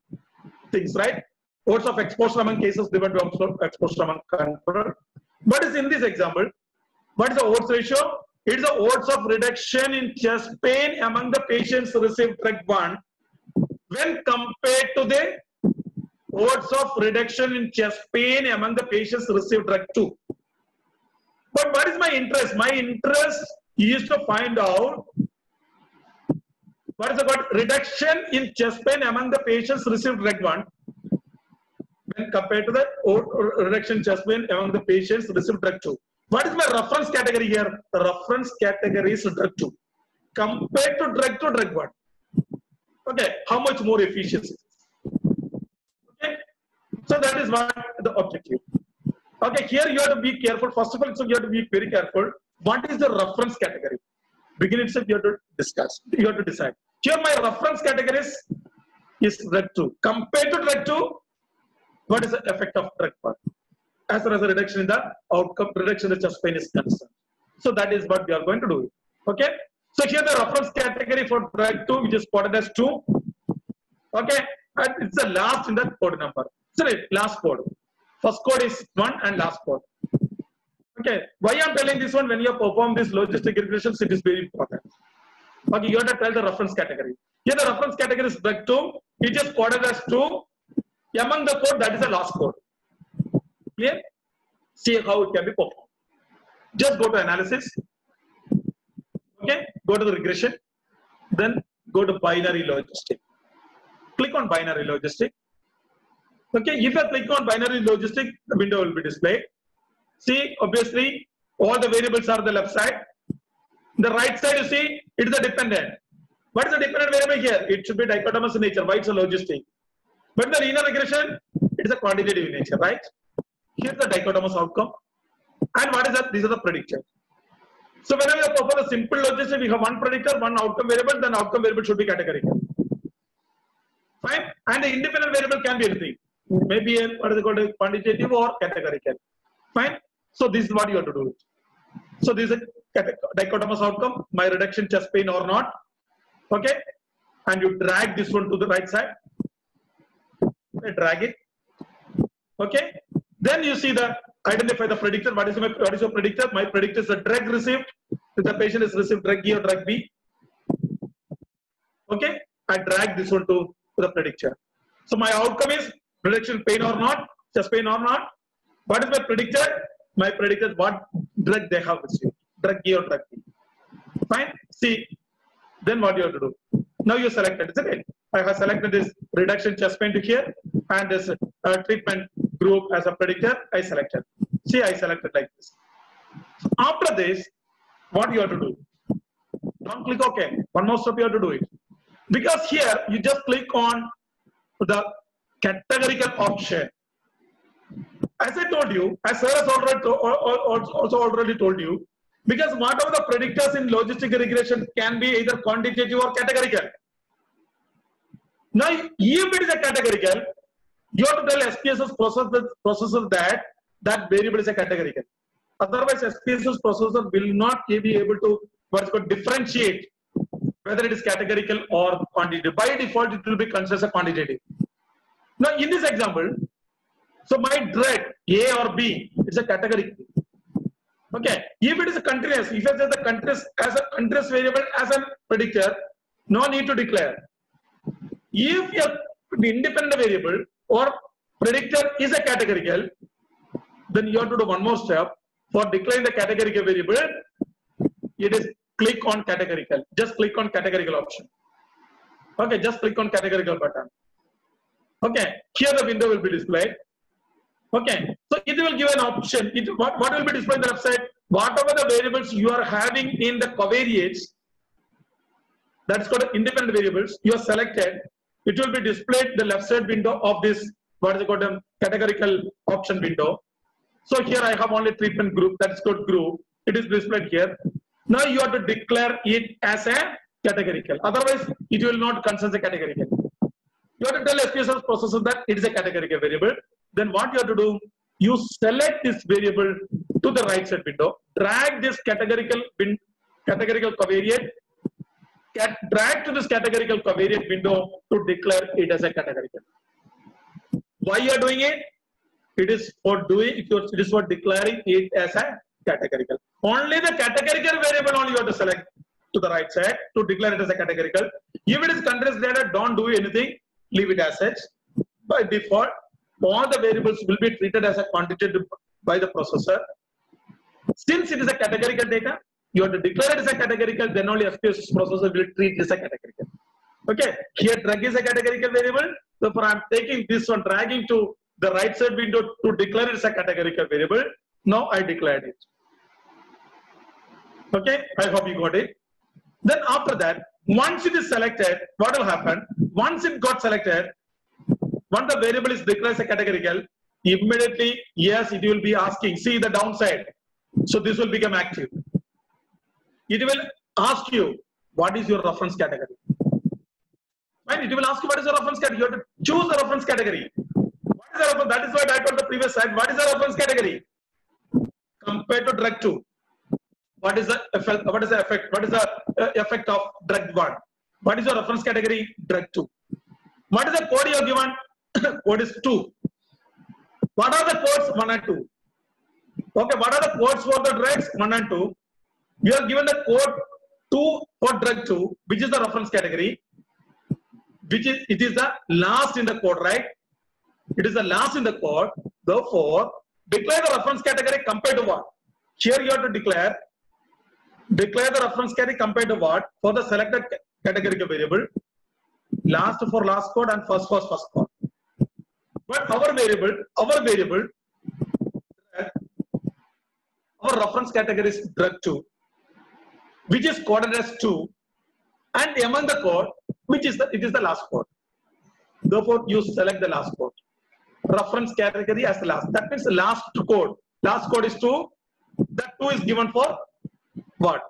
things, right? Odds of exposure among cases divided by odds of exposure among control. What is in this example? What is the odds ratio? It is the odds of reduction in chest pain among the patients who received drug 1 when compared to the odds of reduction in chest pain among the patients who received drug 2. But what is my interest? My interest is to find out what is the reduction in chest pain among the patients who received drug 1 when compared to the reduction in chest pain among the patients who received drug 2. What is my reference category here? The reference category is drug 2 compared to drug 1. Okay, how much more efficiency? Okay, so that is what the objective. Okay, here you have to be careful. First of all, so you have to be very careful. What is the reference category? Begin itself, you have to discuss. You have to decide. Here, my reference category is drug 2 compared to drug 2. What is the effect of drug 1? As far as the reduction in the outcome, reduction in the chest pain is concerned. So that is what we are going to do. Okay. So here the reference category for drug 2, which is coded as 2. Okay. And it's the last in that code number. So last code. First code is 1 and last code. Okay. Why I am telling this one? When you perform this logistic regressions, it is very important. Okay. You have to tell the reference category. Here the reference category is drug 2. It is coded as 2. Among the code, that is the last code. Clear? See how it can be performed. just go to analysis. Okay, go to the regression, then go to binary logistic. Click on binary logistic. Okay, if you click on binary logistic, the window will be displayed. See, obviously, all the variables are the left side. The right side, you see, it is a dependent. What is the dependent variable here? It should be dichotomous in nature. Why it's a logistic? But in the linear regression, it is a quantitative in nature, right? Here's the dichotomous outcome. And what is that? These are the predictors. So whenever you perform a simple logistic, we have one predictor, one outcome variable, then outcome variable should be categorical. Fine. And the independent variable can be anything. Maybe a, what is it called, a quantitative or categorical. Fine. So this is what you have to do. So this is a dichotomous outcome, my reduction chest pain or not. Okay. And you drag this one to the right side. Drag it. Okay. Then you see the identify the predictor. What is your predictor? My predictor is the drug received. If the patient is received drug A or drug B. Okay. I drag this one to the predictor. So my outcome is reduction pain or not, chest pain or not. What is my predictor? My predictor is what drug they have received. Drug A or drug B. Fine. See. Then what you have to do? Now you selected, isn't it? I have selected this reduction chest pain to here and this treatment group as a predictor. I selected. See, I selected like this. So after this, what you have to do? Don't click OK. One more step you have to do it. Because here you just click on the categorical option. As I told you, as Sir has already told you, because whatever the predictors in logistic regression can be either quantitative or categorical. Now, if it is a categorical, you have to tell SPSS processor that variable is a categorical. Otherwise, SPSS processor will not be able to what's called differentiate whether it is categorical or quantitative. By default, it will be considered as quantitative. Now, in this example, so my drug A or B is a category. Okay, if it is a continuous, if I say the continuous as a continuous variable as a predictor, no need to declare. If the independent variable or predictor is a categorical, then you have to do one more step. For declaring the categorical variable, it is click on categorical. Just click on categorical option. Okay, just click on categorical button. Okay, here the window will be displayed. Okay, so it will give an option. What will be displayed on the left side? Whatever the variables you are having in the covariates, that's called independent variables, you are selected, it will be displayed the left side window of this, what is it called, a categorical option window. So here I have only treatment group, that's called group. It is displayed here. Now you have to declare it as a categorical. Otherwise, it will not consider the categorical. You have to tell SPSS processor that it is a categorical variable. Then what you have to do, you select this variable to the right side window, drag this categorical covariate, drag to this categorical covariate window to declare it as a categorical. Why you are doing it? It is for declaring it as a categorical. Only the categorical variable only you have to select to the right side to declare it as a categorical. If it is continuous data, don't do anything, leave it as such. By default, all the variables will be treated as a quantitative by the processor. Since it is a categorical data, you have to declare it as a categorical, then only SPSS processor will treat it as a categorical. Okay, here drug is a categorical variable. So for I'm taking this one, dragging to the right side window to declare it as a categorical variable. Now I declared it. Okay, I hope you got it. Then after that, once it is selected, what will happen? Once it got selected, once the variable is declared as a categorical, immediately, yes, it will be asking, see the downside. So this will become active. It will ask you, what is your reference category? Right? It will ask you, what is your reference category? You have to choose the reference category. What is the reference? That is what I told the previous slide. What is the reference category? Compared to drug 2. What is the effect? What is the effect? What is the effect of drug 1? What is your reference category? Drug 2. What is the code you have given? Code is 2. What are the codes 1 and 2? Okay, what are the codes for the drugs 1 and 2? You are given the code 2 for drug 2, which is the reference category, it is the last in the code, right? It is the last in the code. Therefore, declare the reference category compared to what? Here you have to declare the reference category compared to what? For the selected category variable, last for last code and first for first code. But our variable, our reference category is drug2, which is coded as 2, and among the code, it is the last code. Therefore, you select the last code. Reference category as the last. That means the last code. Last code is 2. That 2 is given for what?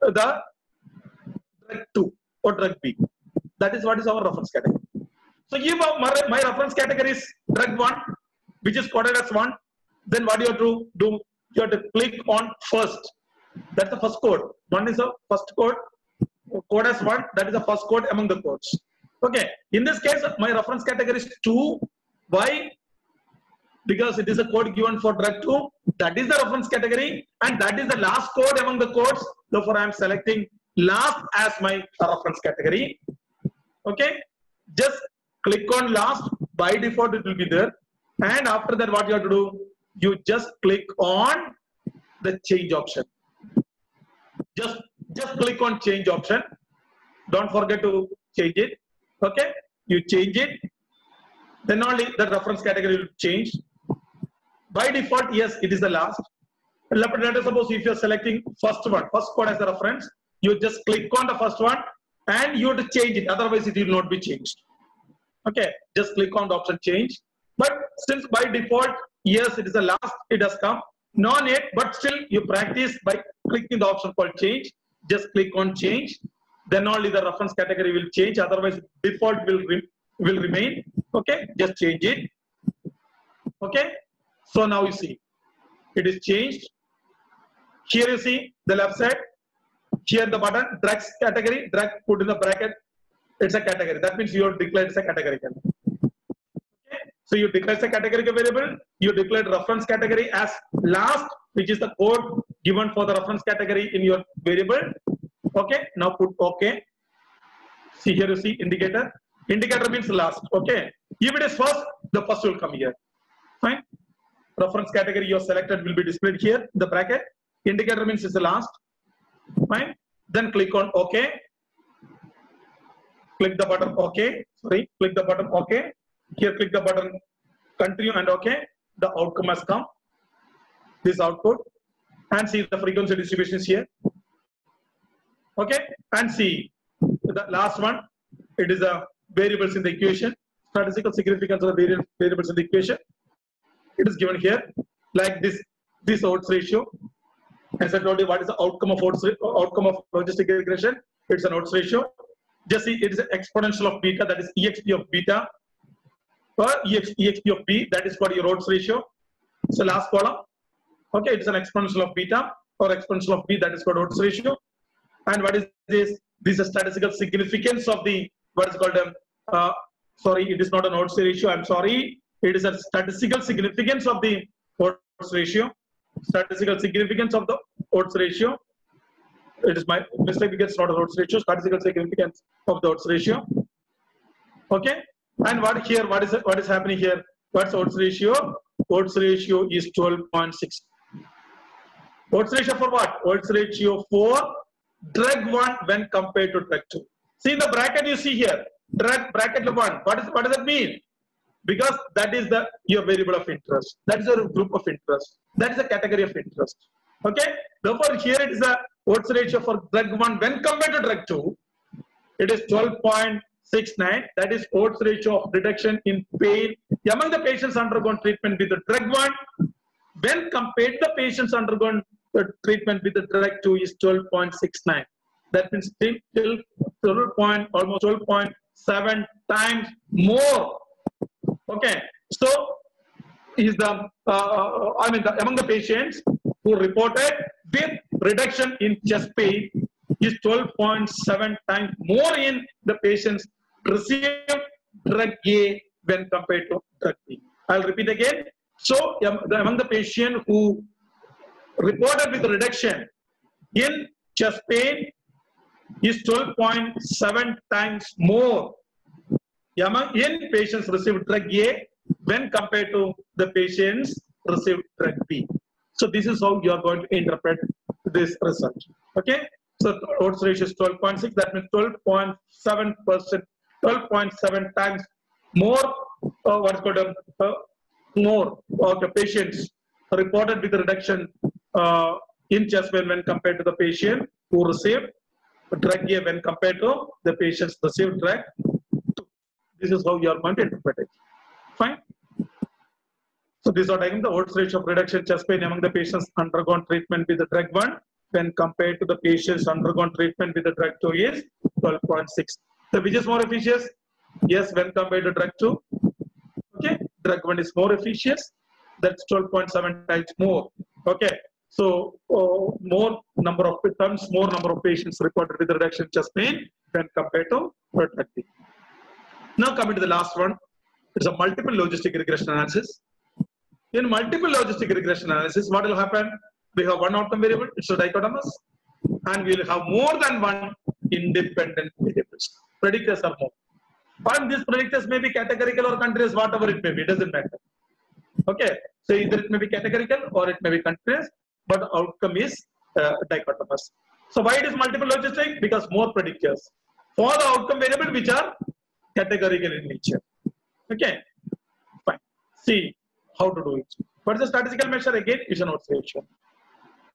The drug 2 or drug B. That is what is our reference category. So if my reference category is drug 1, which is coded as 1, then what you have to do? You have to click on first. That's the first code. 1 is the first code. Code as 1. That is the first code among the codes. Okay. In this case, my reference category is 2. Why? Because it is a code given for drug 2. That is the reference category, and that is the last code among the codes. Therefore, I am selecting last as my reference category. Okay. Just click on last. By default, it will be there. And after that, what you have to do? You just click on the change option. Just click on change option. Don't forget to change it. Okay. You change it. Then only the reference category will change. By default, yes, it is the last. Let us suppose if you are selecting first code as a reference, you just click on the first one and you have to change it. Otherwise, it will not be changed. Okay, just click on the option change. But since by default, yes, it is the last, it has come. No need, but still you practice by clicking the option called change. Just click on change. Then only the reference category will change. Otherwise, default will remain. Okay, just change it. Okay. So now you see, it is changed. Here you see the left side. Here the button, drugs category, drug put in the bracket. It's a category. That means you have declared it's a category. Okay. So you declare a category variable. You declared reference category as last, which is the code given for the reference category in your variable. Okay. Now put OK. See here you see indicator. Indicator means last. Okay. If it is first, the first will come here. Fine. Reference category you selected will be displayed here, the bracket. Indicator means it's the last. Fine. Then click on OK. Click the button OK. Sorry. Click the button OK. Here click the button continue and OK. The outcome has come. This output. And see the frequency distributions here. Okay. And see the last one. It is a variables in the equation. Statistical significance of the variables in the equation. It is given here, like this odds ratio. As I told you, what is the outcome of logistic regression? It's an odds ratio. Just see, it is an exponential of beta, that is exp of beta, or exp of b, that is what your odds ratio. So last column, okay, it is an exponential of beta or exponential of b, that is called odds ratio. And what is this? This is a statistical significance of the what is called sorry, it is not an odds ratio. I'm sorry. It is a statistical significance of the odds ratio. Statistical significance of the odds ratio. It is my mistake because it's not an odds ratio. Statistical significance of the odds ratio. Okay. And what is happening here? What's odds ratio? Odds ratio is 12.6. Odds ratio for what? Odds ratio for drug 1 when compared to drug 2. See in the bracket you see here. Drug bracket 1. What does it mean? Because that is your variable of interest. That is your group of interest. That is a category of interest. Okay. Therefore, here it is a odds ratio for drug 1 when compared to drug 2. It is 12.69. That is odds ratio of reduction in pain among the patients undergone treatment with the drug 1 when compared to the patients undergone treatment with the drug 2 is 12.69. That means still almost 12.7 times more. Okay, so is the among the patients who reported with reduction in chest pain is 12.7 times more in the patients received drug A when compared to drug B. I'll repeat again. So among the patient who reported with reduction in chest pain is 12.7 times more in patients received drug A when compared to the patients received drug B. So this is how you are going to interpret this result. Okay. So odds ratio is 12.6. That means 12.7%, 12.7 times more. What's called more patients reported with a reduction in chest pain when compared to the patient who received drug A when compared to the patients received drug 2. This is how you are going to interpret it. Fine. So this is what I mean, the odds ratio of reduction chest pain among the patients undergone treatment with the drug 1 when compared to the patients undergone treatment with the drug 2 is 12.6. So which is more efficacious? Yes, when compared to drug 2. Okay, drug 1 is more efficacious. That's 12.7 times more. Okay, so more number of times, more number of patients reported with reduction chest pain when compared to drug B. Now coming to the last one, it's a multiple logistic regression analysis. In multiple logistic regression analysis, what will happen? We have one outcome variable, it's a dichotomous, and we will have more than one independent variables. Predictors are more. And these predictors may be categorical or continuous, whatever it may be, it doesn't matter. Okay, so either it may be categorical or it may be continuous, but the outcome is dichotomous. So why it is multiple logistic? Because more predictors for the outcome variable which are categorical in nature. Okay, fine. See how to do it. What is the statistical measure? Again, is an odds ratio.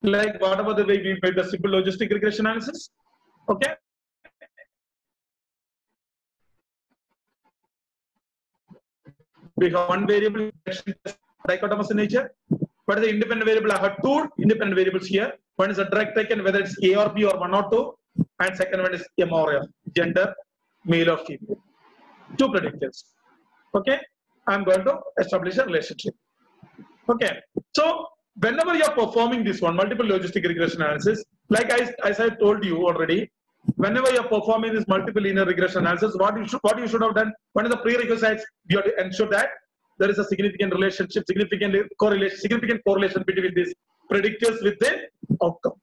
Like whatever the way we made the simple logistic regression analysis. Okay. We have one variable dichotomous in nature. What is the independent variable? I have two independent variables here. One is a drug taken, whether it's A or B or 1 or 2, and second one is M or F, gender, male or female. Two predictors. Okay, I'm going to establish a relationship. Okay, so whenever you are performing this one, multiple logistic regression analysis, like as I told you already, whenever you are performing this multiple linear regression analysis, what you should have done, one of the prerequisites, you have to ensure that there is a significant relationship, significant correlation between these predictors with the outcome.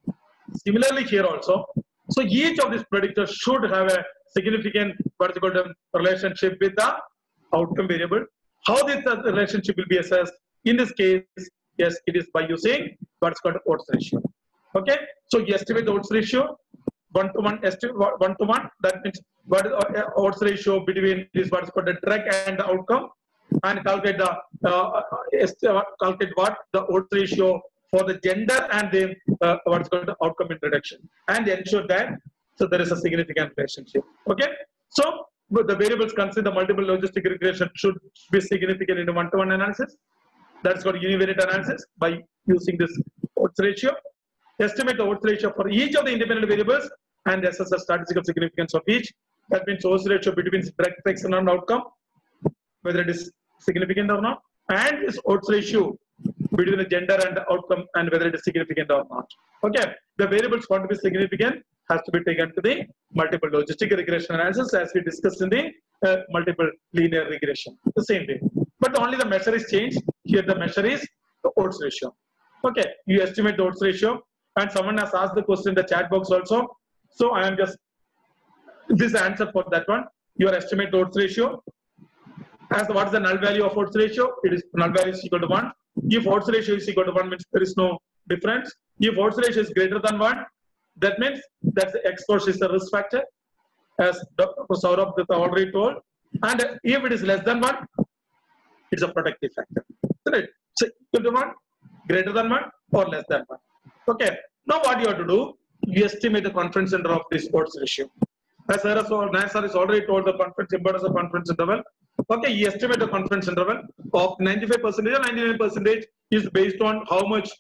Similarly here also, so each of these predictors should have a significant relationship with the outcome variable. How this relationship will be assessed? In this case, yes, it is by using what's called odds ratio. Okay, so you estimate the odds ratio 1-to-1. That means what is odds ratio between this what's called the drug and the outcome, and calculate what the odds ratio for the gender and the what's called the outcome in reduction, and ensure that so there is a significant relationship. Okay, so the variables consider the multiple logistic regression should be significant in a 1-to-1 analysis. That's called univariate analysis by using this odds ratio. Estimate the odds ratio for each of the independent variables and assess the statistical significance of each. That means odds ratio between drug selection and outcome, whether it is significant or not, and its odds ratio between the gender and the outcome and whether it is significant or not. Okay, the variables want to be significant has to be taken to the multiple logistic regression analysis as we discussed in the multiple linear regression. The same way, but only the measure is changed. Here the measure is the odds ratio. Okay, you estimate the odds ratio, and someone has asked the question in the chat box also. So I am just this answer for that one. Your estimate the odds ratio. As what is the null value of odds ratio? It is null value is equal to 1. If odds ratio is equal to 1 means there is no difference. If odds ratio is greater than 1, that means that the exposure is the risk factor, as Dr. Saurabh already told. And if it is less than 1, it's a protective factor. Right? So equal to 1, greater than 1, or less than 1. Okay. Now what you have to do? You estimate the confidence interval of this odds ratio. As Nasser is already told the confidence importance of confidence interval. Okay, you estimate the confidence interval of 95% or 99% is based on how much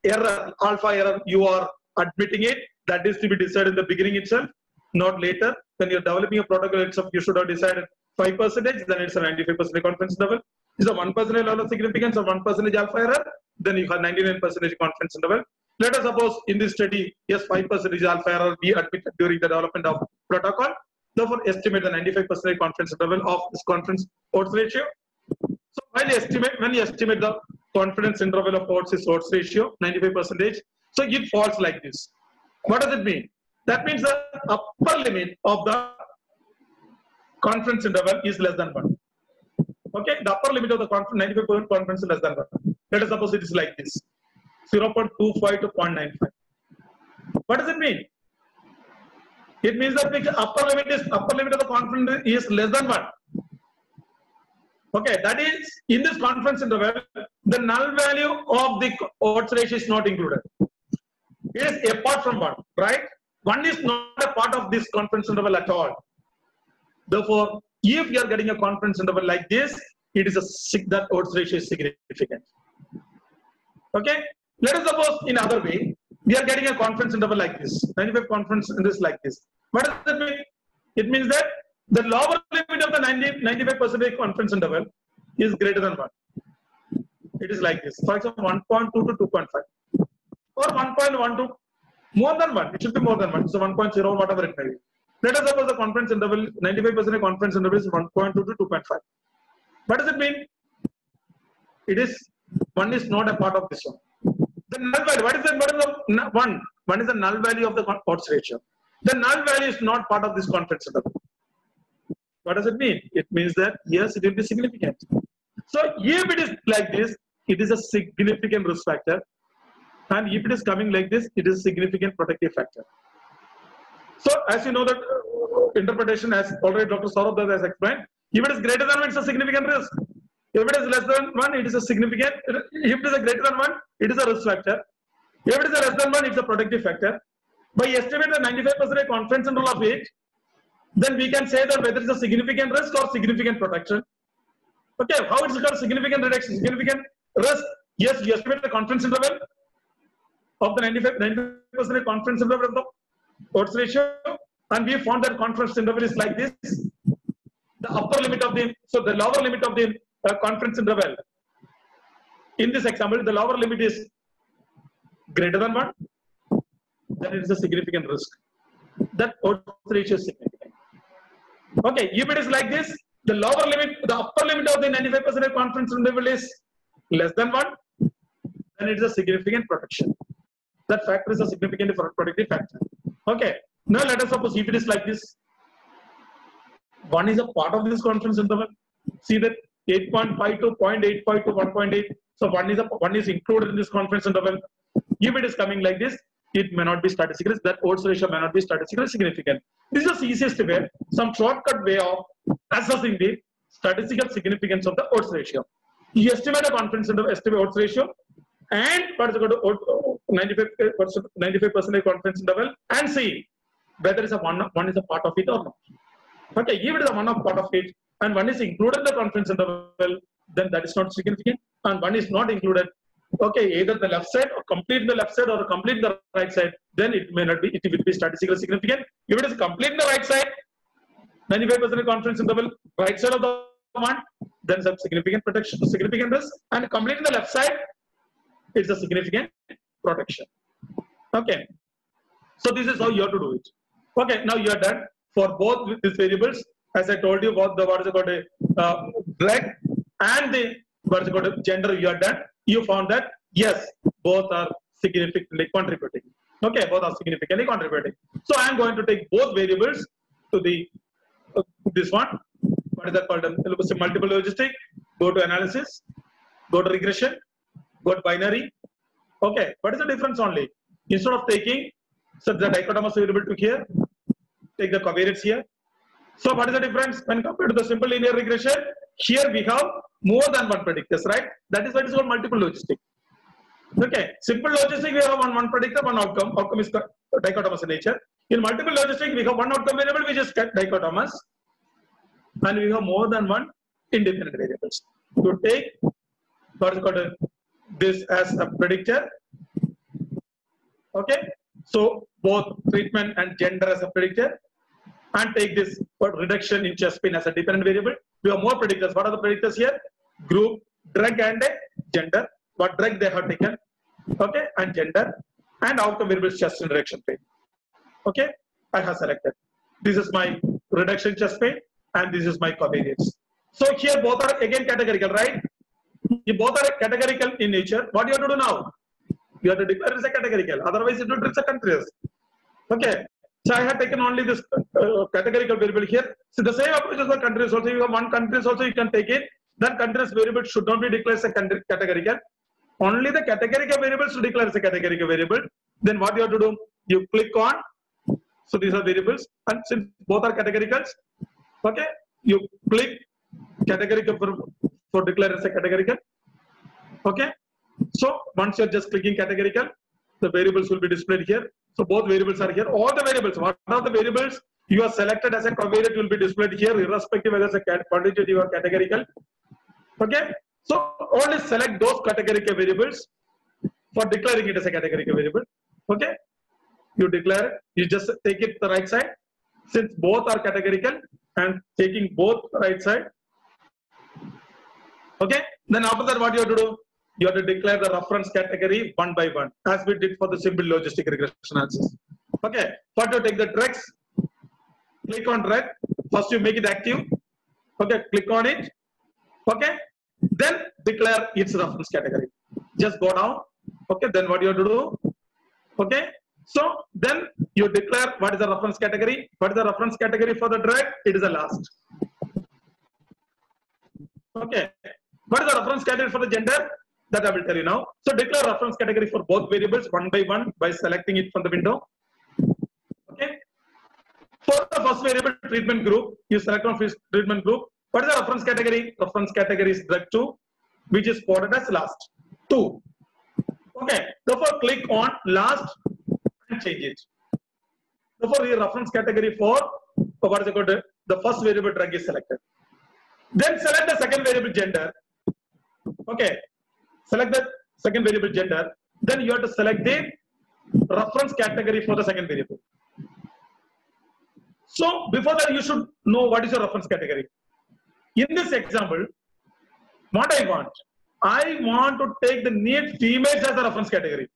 error, alpha error you are admitting it. That is to be decided in the beginning itself, not later. When you're developing a protocol itself, you should have decided 5%, then it's a 95% confidence interval. Is a 1% level of significance or 1% alpha error, then you have 99% confidence interval. Let us suppose in this study, yes, 5% alpha error be admitted during the development of protocol. Therefore, estimate the 95% confidence interval of this confidence odds ratio. So when you estimate the confidence interval of odds ratio, 95%, so it falls like this. What does it mean? That means the upper limit of the confidence interval is less than 1. Okay, the upper limit of the 95% confidence is less than 1. Let us suppose it is like this. 0.25 to 0.95. What does it mean? It means that the upper limit of the confidence is less than 1. Okay, that is in this confidence interval, the null value of the odds ratio is not included. It is apart from 1, right? 1 is not a part of this confidence interval at all. Therefore, if you are getting a confidence interval like this, it is that odds ratio is significant. Okay, let us suppose in other way, we are getting a confidence interval like this, 95 confidence interval like this. What does that mean? It means that the lower limit of the 95% confidence interval is greater than 1. It is like this. For example, 1.2 to 2.5 or 1.1 to more than 1. It should be more than 1. So 1.0, whatever it may be. Let us suppose the confidence interval, 95% confidence interval is 1.2 to 2.5. What does it mean? It is 1 is not a part of this one. The null value. What is the 1? 1 is the null value of the odds ratio. The null value is not part of this confidence interval. What does it mean? It means that yes, it will be significant. So if it is like this, it is a significant risk factor. And if it is coming like this, it is a significant protective factor. So as you know that interpretation, as already Dr. Saurabh has explained, if it is greater than 1, it's a significant risk. If it is less than 1, it is a significant. If it is a greater than 1, it is a risk factor. If it is a less than 1, it's a protective factor. By estimating the 95% confidence interval of it, then we can say that whether it's a significant risk or significant protection. Okay, how it's called significant reduction, significant risk? Yes, you estimate the confidence interval of the 95% confidence interval of the odds ratio, and we found that confidence interval is like this. The upper limit of the, so the lower limit of the confidence interval. In this example, the lower limit is greater than 1, then it is a significant risk. That odds ratio is significant. Okay, if it is like this, the lower limit, the upper limit of the 95% confidence interval is less than 1, then it is a significant protection. That factor is a significant protective factor. Okay, now let us suppose if it is like this, 1 is a part of this confidence interval. See that 8.5 to 0.85 to 1.8. So 1 is included in this confidence interval. If it is coming like this, it may not be statistically, that odds ratio may not be statistically significant. This is the easiest way, some shortcut way of assessing the statistical significance of the odds ratio. You estimate a confidence interval, estimate odds ratio, and what is equal to 95% confidence interval, and see whether it's one is a part of it or not. Okay, if it is a one of part of it, and 1 is included in the confidence interval, then that is not significant, and 1 is not included. Okay, either the left side or complete the left side or complete the right side, then it may not be, it will be statistically significant. If it is complete the right side, 95% confidence interval, right side of the one, then some significant protection, significant risk, and complete the left side, it's a significant protection. Okay, so this is how you have to do it. Okay, now you are done for both these variables. As I told you about the what is called drug and the what is called gender, you are done. You found that yes, both are significantly contributing. Okay, both are significantly contributing. So I am going to take both variables to the this one. What is that called? Multiple logistic. Go to analysis. Go to regression. Go to binary. Okay, what is the difference only? Instead of taking so the dichotomous variable to here, take the covariates here. So what is the difference when compared to the simple linear regression? Here we have more than one predictors, right? That is why it is called multiple logistic. Okay, simple logistic we have one predictor, one outcome. Outcome is dichotomous in nature. In multiple logistic we have one outcome variable which is dichotomous, and we have more than one independent variables. To take what is called this as a predictor. Okay, so both treatment and gender as a predictor. And take this reduction in chest pain as a dependent variable. We have more predictors. What are the predictors here? Group, drug, and gender. What drug they have taken, okay, and gender, and outcome variables chest and reduction pain. Okay, I have selected. This is my reduction chest pain, and this is my covariates. So here both are again categorical, right? If both are categorical in nature, what you have to do now? You have to declare it as a categorical. Otherwise, it will be a continuous. Okay. So I have taken only this categorical variable here. So the same approach is for continuous also. You have one continuous also you can take it. That continuous variable should not be declared as a categorical. only the categorical variables to declare as a categorical variable. Then what you have to do? You click on. So these are variables, and since both are categoricals, okay, you click categorical for declare as a categorical. Okay. So once you're just clicking categorical, the variables will be displayed here. So both variables are here. All the variables, what are the variables you are selected as a covariate will be displayed here, irrespective whether it's a quantitative or categorical. Okay. So only select those categorical variables for declaring it as a categorical variable. Okay. You declare it. You just take it to the right side. Since both are categorical and taking both right side. Okay. Then after that, what you have to do? You have to declare the reference category one by one, as we did for the simple logistic regression analysis. Okay. First, you take the dregs. Click on drag. First, you make it active. Okay. Click on it. Okay. Then declare its reference category. Just go down. Okay. Then what you have to do? Okay. So then you declare what is the reference category. What is the reference category for the drag? It is the last. Okay. What is the reference category for the gender? That I will tell you now. So declare reference category for both variables one by one by selecting it from the window. Okay. For the first variable treatment group, you select on treatment group. What is the reference category? Reference category is drug 2, which is coded as last 2. Okay. Therefore, click on last and change it. Therefore, the reference category for what is it called? The first variable drug is selected. Then select the second variable gender. Okay. Select the second variable gender. Then you have to select the reference category for the second variable. So before that, you should know what is your reference category. In this example, what I want to take the need females as a reference category.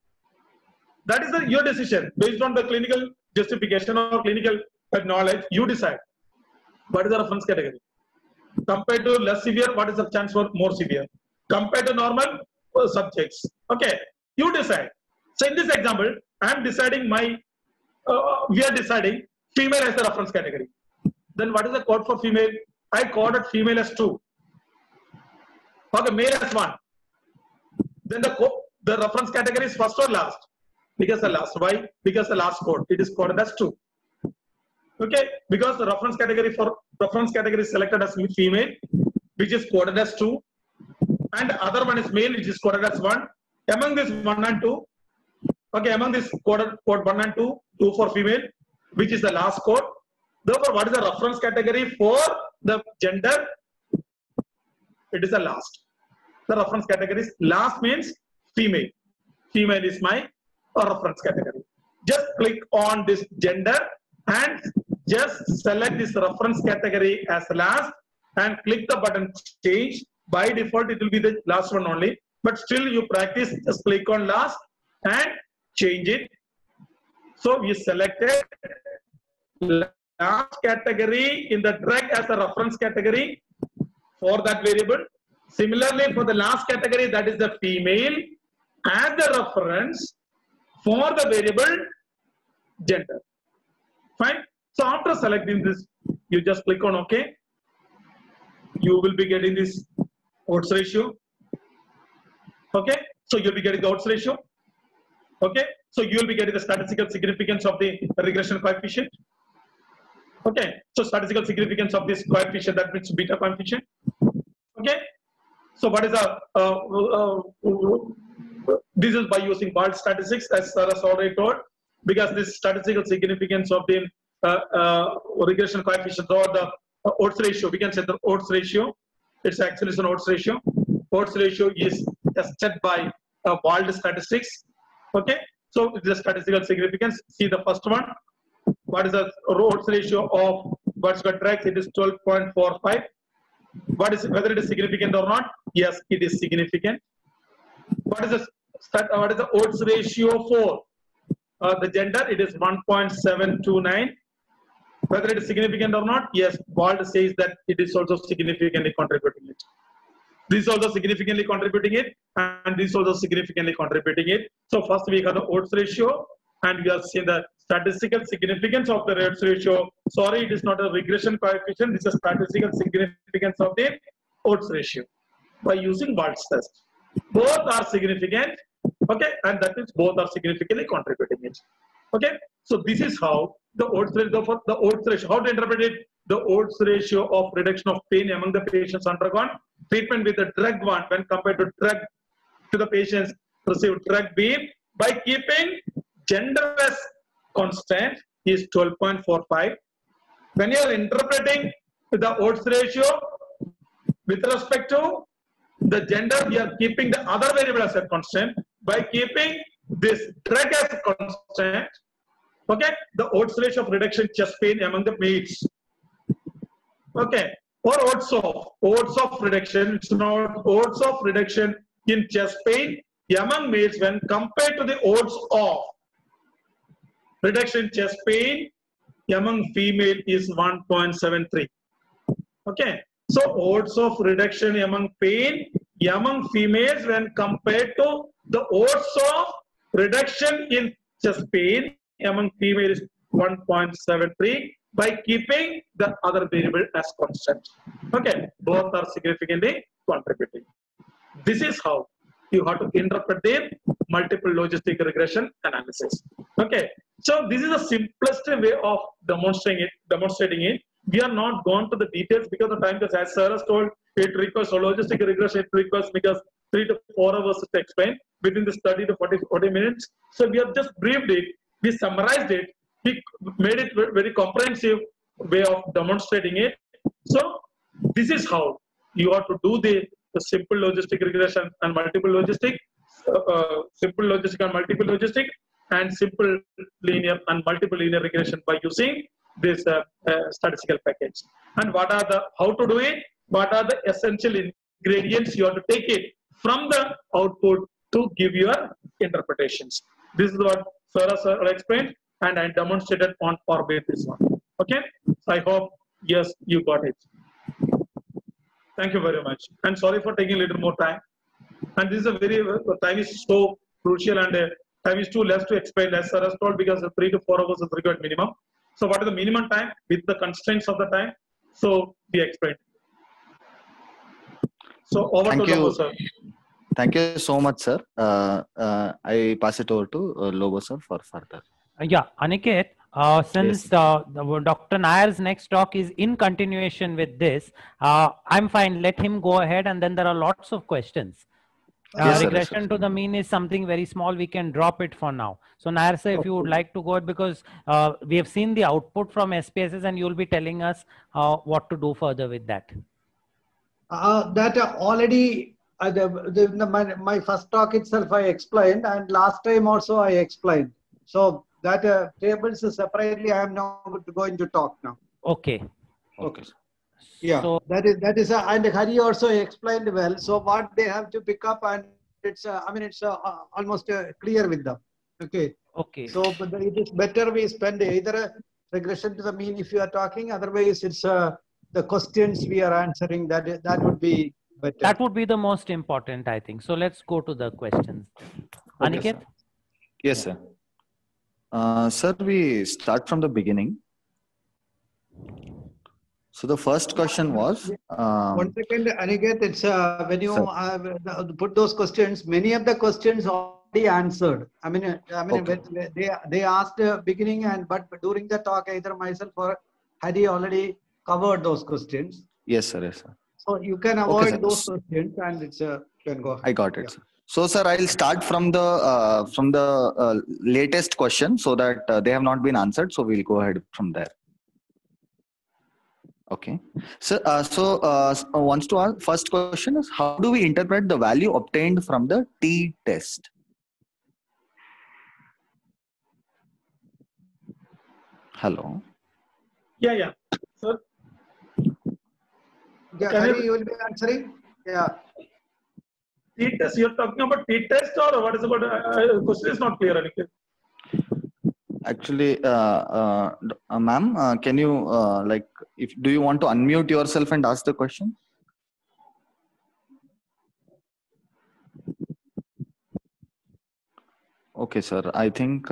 That is your decision based on the clinical justification or clinical knowledge. You decide what is the reference category. Compared to less severe, what is the chance for more severe? Compared to normal subjects. Okay, you decide. So in this example, I am deciding we are deciding female as the reference category. Then what is the code for female? I coded female as 2. Okay, male as 1. Then the reference category is first or last? Because the last. Why? Because the last code. It is coded as 2. Okay, because the reference category is selected as female, which is coded as 2. And other one is male, which is coded as 1. Among this 1 and 2, okay, among this code 1 and 2, 2 for female, which is the last code. Therefore, what is the reference category for the gender? It is the last. The reference category is last means female. Female is my reference category. Just click on this gender and just select this reference category as last and click the button change. By default, it will be the last one only. But still, you practice, just click on last and change it. So we selected last category in the drag as a reference category for that variable. Similarly, for the last category, that is the female, as the reference for the variable gender. Fine. So after selecting this, you just click on OK. You will be getting this odds ratio. Okay, so you'll be getting the odds ratio. Okay, so you will be getting the statistical significance of the regression coefficient. Okay, so statistical significance of this coefficient, that means beta coefficient. Okay, so what is this is by using Bald statistics, as Sarah already told, because this statistical significance of the regression coefficient or the odds ratio, we can say the odds ratio. It's actually an odds ratio. Odds ratio is tested by Bald statistics. Okay, so it's the statistical significance. See the first one. What is the odds ratio of what's got tracks? It is 12.45. What is whether it is significant or not? Yes, it is significant. What is the odds ratio for the gender? It is 1.729. Whether it is significant or not, yes, Bald says that it is also significantly contributing it. This is also significantly contributing it, and this is also significantly contributing it. So first we have the odds ratio, and we are seeing the statistical significance of the odds ratio. Sorry, it is not a regression coefficient. This is a statistical significance of the odds ratio by using Bald's test. Both are significant. Okay, and that is both are significantly contributing it. Okay, so this is how the odds ratio, how to interpret it, the odds ratio of reduction of pain among the patients undergone treatment with the drug one when compared to drug to the patients received drug B by keeping gender as constant is 12.45. When you are interpreting the odds ratio with respect to the gender, we are keeping the other variable as a constant. By keeping this drug as a constant, okay, the odds ratio of reduction chest pain among the males, okay, or odds of reduction, it's not odds of reduction in chest pain among males when compared to the odds of reduction in chest pain among female is 1.73. Okay, so odds of reduction among pain among females when compared to the odds of reduction in chest pain among females is 1.73 by keeping the other variable as constant. Okay, both are significantly contributing. This is how you have to interpret the multiple logistic regression analysis. Okay, so this is the simplest way of demonstrating it. We are not gone to the details because of time, because as Sarah told, it requires a logistic regression, it requires because 3 to 4 hours to explain within this 30 to 40 minutes. So we have just briefed it, we summarized it, we made it very comprehensive way of demonstrating it. So this is how you have to do the simple logistic regression and multiple logistic, simple logistic and multiple logistic, and simple linear and multiple linear regression by using this statistical package. And what are the, how to do it, what are the essential ingredients you have to take it from the output to give your interpretations. This is what Sarah explained, and I demonstrated on Orbit this one. Okay, I hope yes you got it. Thank you very much, and sorry for taking a little more time. And this is a very time is so crucial, and time is too less to explain, as Sarah told, because 3 to 4 hours is required minimum. So what is the minimum time with the constraints of the time? So we explained. So over to Lobo, sir. Thank you so much, sir. I pass it over to Lobo, sir, for further. Yeah, Aniket, since Dr. Nair's next talk is in continuation with this, I'm fine. Let him go ahead, and then there are lots of questions. Yes, regression to the mean is something very small. We can drop it for now. So Nair sir, if you would like to go ahead, because we have seen the output from SPSS, and you'll be telling us what to do further with that. That already my first talk itself I explained, and last time also I explained. So that tables separately I am now going to talk now. Okay. Okay. Yeah, so that is and Hari also explained well. So what they have to pick up, and it's I mean it's almost clear with them. Okay. Okay. So but it is better we spend either a regression to the mean if you are talking. Otherwise, it's the questions we are answering. That would be better. That would be the most important, I think. So let's go to the questions. Okay, Aniket. sir. Yes, sir. Sir, we start from the beginning. So the first question was. 1 second, Aniket. It's when you put those questions, many of the questions already answered. I mean, Okay. they asked beginning, but during the talk, either myself or Hari already covered those questions. Yes, sir. Yes, sir. So you can avoid those questions, and it's you can go ahead. I got it. Yeah. Sir. So, sir, I'll start from the latest question, so that they have not been answered. So we'll go ahead from there. Okay. So, wants to ask, first question is, how do we interpret the value obtained from the t-test? Hello. Yeah. Sir. Yeah, Hari, you will be answering. Yeah. T-test, you're talking about t-test, or what is about, question is not clear, Aniket. Actually, ma'am, can you, do you want to unmute yourself and ask the question? Okay, sir. I think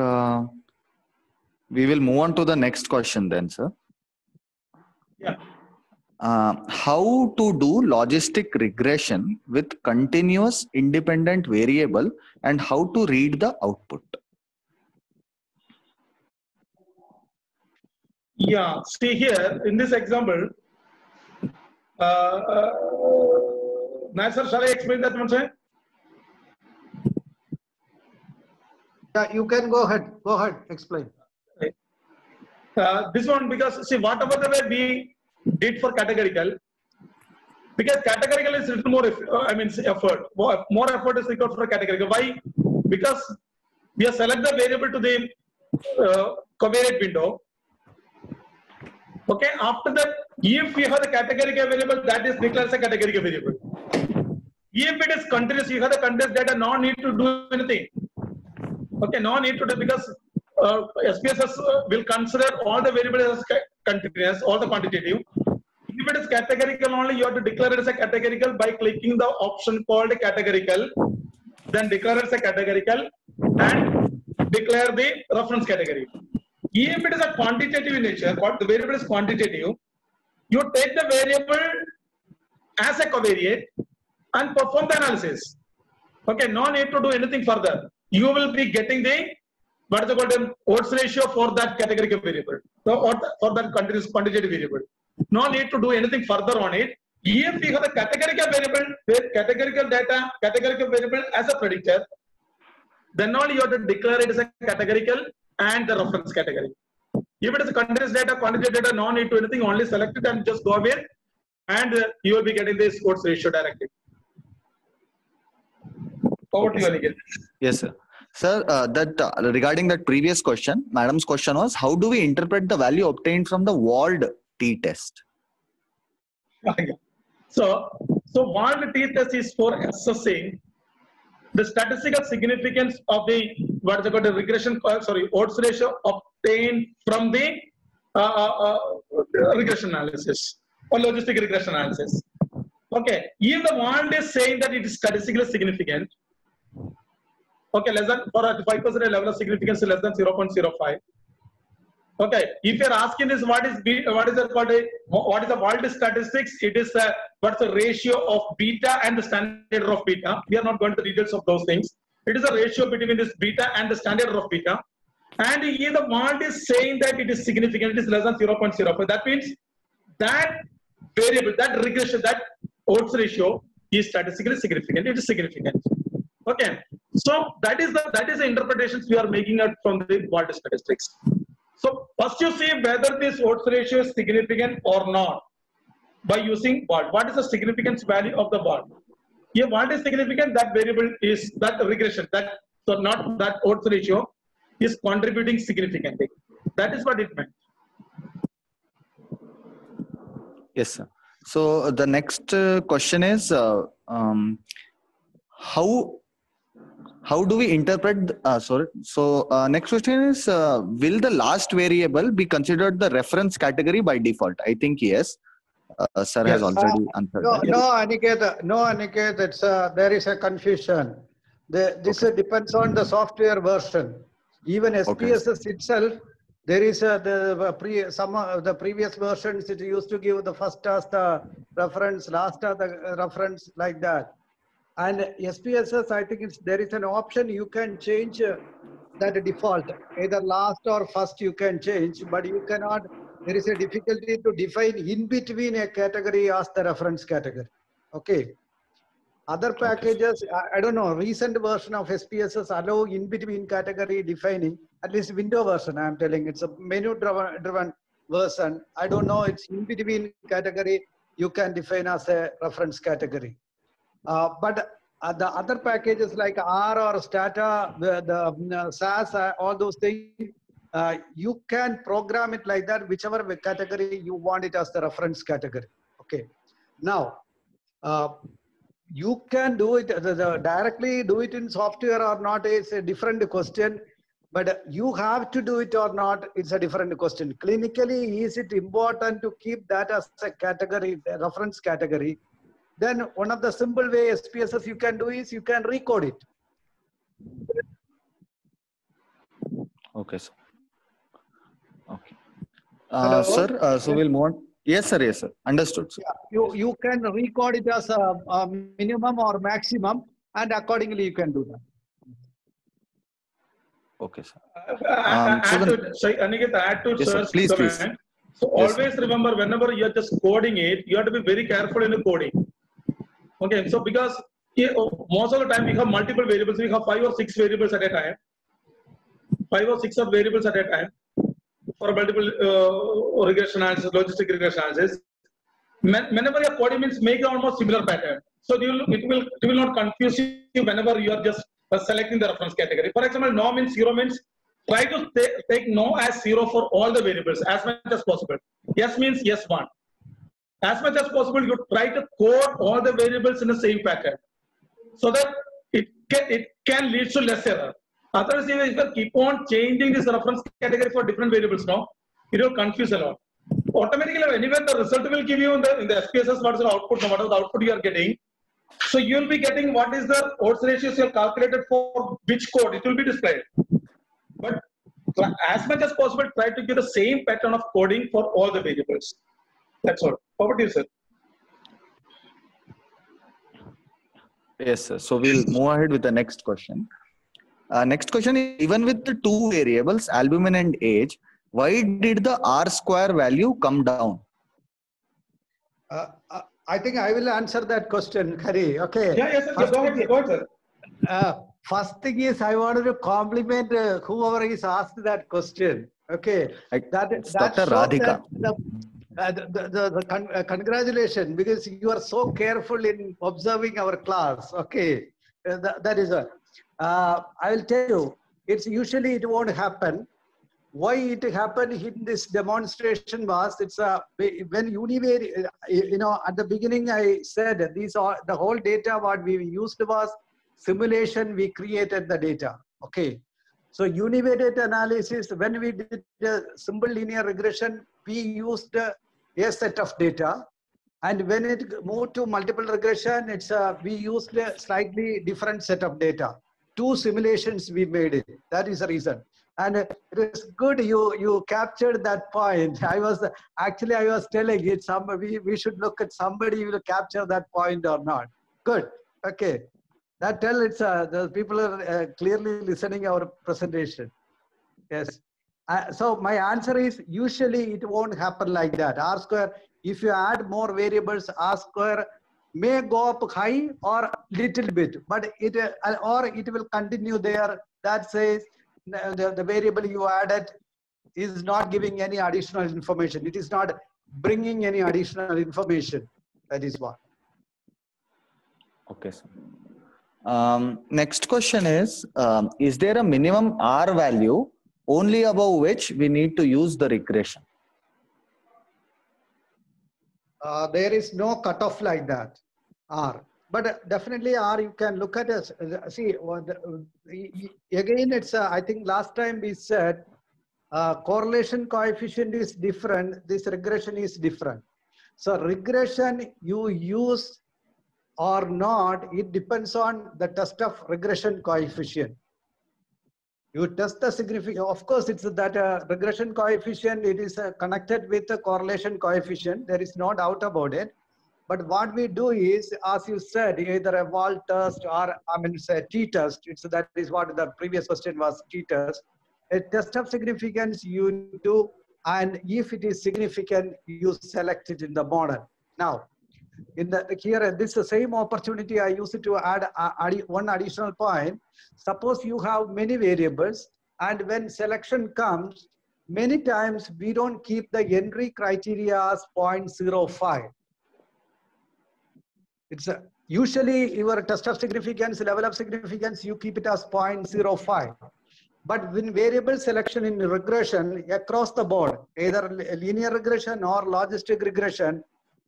we will move on to the next question then, sir. Yeah. how to do logistic regression with continuous independent variable and how to read the output. Yeah, see here in this example, Nasser, shall I explain that one, sir? Yeah, you can go ahead. Go ahead. Explain. This one, because see, whatever the way we did for categorical, because categorical is little more, effort. More effort is required for categorical. Why? Because we have select the variable to the covariate window. Okay, after that, if we have the categorical variable, that is declared as a categorical variable. If it is continuous, you have the continuous data, no need to do anything. Okay, no need to do, because SPSS will consider all the variables as continuous, all the quantitative. If it is categorical only, you have to declare it as a categorical by clicking the option called categorical, then declare it as a categorical and declare the reference category. If it is a quantitative in nature, the variable is quantitative, you take the variable as a covariate and perform the analysis. Okay, no need to do anything further. You will be getting the what is called odds ratio for that categorical variable, or for that continuous quantitative variable. No need to do anything further on it. If you have the categorical variable, categorical data, categorical variable as a predictor, then only you have to declare it as a categorical and the reference category. If it is a continuous data, quantitative data, no need to anything, only select it and just go away, and you will be getting this odds ratio directly. Over to you, Aniket. Yes, sir. Sir, regarding that previous question, madam's question was, how do we interpret the value obtained from the walled t-test? So walled t-test is for assessing the statistical significance of the regression, odds ratio obtained from the regression analysis or logistic regression analysis. Okay, if the walled is saying that it is statistically significant, okay, less than, for a 5% level of significance less than 0.05. Okay, if you are asking this, what is the walled statistics? It is what's the ratio of beta and the standard error of beta. We are not going to the details of those things. It is a ratio between this beta and the standard error of beta. And if the walled is saying that it is significant, it is less than 0.05. That means that variable, that regression, that odds ratio is statistically significant. It is significant. Okay, so that is the interpretations we are making out from the walled statistics. So first you see whether this odds ratio is significant or not by using walled. What is the significance value of the walled? If walled is significant, that variable is that regression, not that odds ratio is contributing significantly. That is what it meant. Yes, sir. So the next question is, how do we interpret, next question is, will the last variable be considered the reference category by default? I think yes. Sir has already answered that. No, Aniket, there is a confusion. This depends on the software version. Even SPSS itself, there is the previous versions, it used to give the first as the reference, last as the reference, like that. And SPSS, I think there is an option you can change that default, either last or first you can change, but you cannot, there is a difficulty to define in between a category as the reference category. Okay. Other packages, I don't know, recent version of SPSS allow in between category defining, at least window version, I'm telling, it's a menu driven version. I don't know, it's in between category, you can define as a reference category. But the other packages like R or Stata, the SAS, all those things, you can program it like that, whichever category you want it as the reference category. Okay. Now, you can do it directly, do it in software or not is a different question, but you have to do it or not, it's a different question. Clinically, is it important to keep that as a category, a reference category? Then one of the simple ways SPSS you can do is you can recode it. Okay, sir. Okay. Sir, so we'll move on. Yes, sir. Yes, sir. Understood, sir. Yeah, you can record it as a minimum or maximum, and accordingly you can do that. Okay, sir. Aniket, add to Yes, sir. sir's Please, please. comment. So Yes, always remember, whenever you are just coding it, you have to be very careful in the coding. Okay, so because most of the time we have multiple variables, we have 5 or 6 variables at a time. 5 or 6 of variables at a time for multiple regression analysis, logistic regression analysis. Whenever you are coding, means make almost similar pattern. So it will not confuse you whenever you are just selecting the reference category. For example, no means 0 means try to take no as 0 for all the variables as much as possible. Yes means yes 1. As much as possible, you try to code all the variables in the same pattern, so that it can lead to less error. Otherwise, if you keep on changing this reference category for different variables, now it will confuse a lot. Automatically, anyway, the result will give you in the SPSS what is the output, no matter the output you are getting. So you will be getting what is the odds ratios you have calculated for which code, it will be displayed. But as much as possible, try to give the same pattern of coding for all the variables. That's all. Over to you, sir. Yes, sir. So we'll move ahead with the next question. Next question is, even with the 2 variables, albumin and age, why did the R square value come down? I think I will answer that question, Hari. Okay. Yeah, yes, sir. Go ahead, sir. First thing is, I wanted to compliment whoever is asked that question. Okay. It's Dr. Radhika. Congratulations, because you are so careful in observing our class. Okay. That is a. I will tell you, it's usually it won't happen. Why it happened in this demonstration was, it's when univariate, at the beginning I said these are the whole data what we used was simulation, we created the data. Okay. So univariate analysis, when we did the simple linear regression, we used a set of data. And when it moved to multiple regression, we used a slightly different set of data. 2 simulations we made it. That is the reason. And it is good you captured that point. I was telling it, we should look at somebody who will capture that point or not. Good. Okay. That tells the people are clearly listening our presentation. Yes. So my answer is, usually it won't happen like that. R square, if you add more variables, R square may go up high or little bit, but it will continue there. That says the variable you added is not giving any additional information. It is not bringing any additional information. That is what. Okay, sir. Next question is there a minimum R value only above which we need to use the regression? There is no cutoff like that, R. But definitely R, you can look at it. See, again, it's, I think last time we said, correlation coefficient is different. This regression is different. So regression you use or not, it depends on the test of regression coefficient. You test the significance. Of course, it's that regression coefficient, it is connected with the correlation coefficient. There is no doubt about it. But what we do is, as you said, either a wall test or, it's a t-test. That is what the previous question was, t-test. A test of significance you do, and if it is significant, you select it in the model. Now, here, this is the same opportunity I use it to add one additional point. Suppose you have many variables, and when selection comes, many times we don't keep the entry criteria as 0.05. It's usually your test of significance, level of significance, you keep it as 0.05. But when variable selection in regression across the board, either linear regression or logistic regression,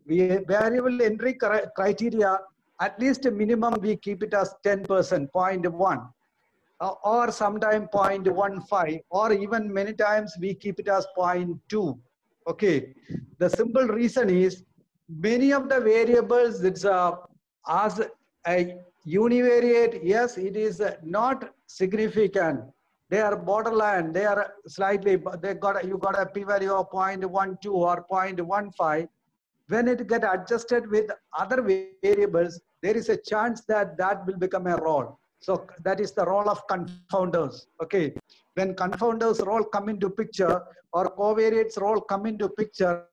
variable entry criteria, at least a minimum we keep it as 10%, 0.1, or sometime 0.15, or even many times we keep it as 0.2. Okay. The simple reason is, many of the variables, it's as a univariate, yes, it is not significant. they are borderline, they are slightly, you got a p-value of 0.12 or 0.15. When it get adjusted with other variables, there is a chance that that will become a role. So that is the role of confounders. Okay, when confounders role come into picture or covariates role come into picture,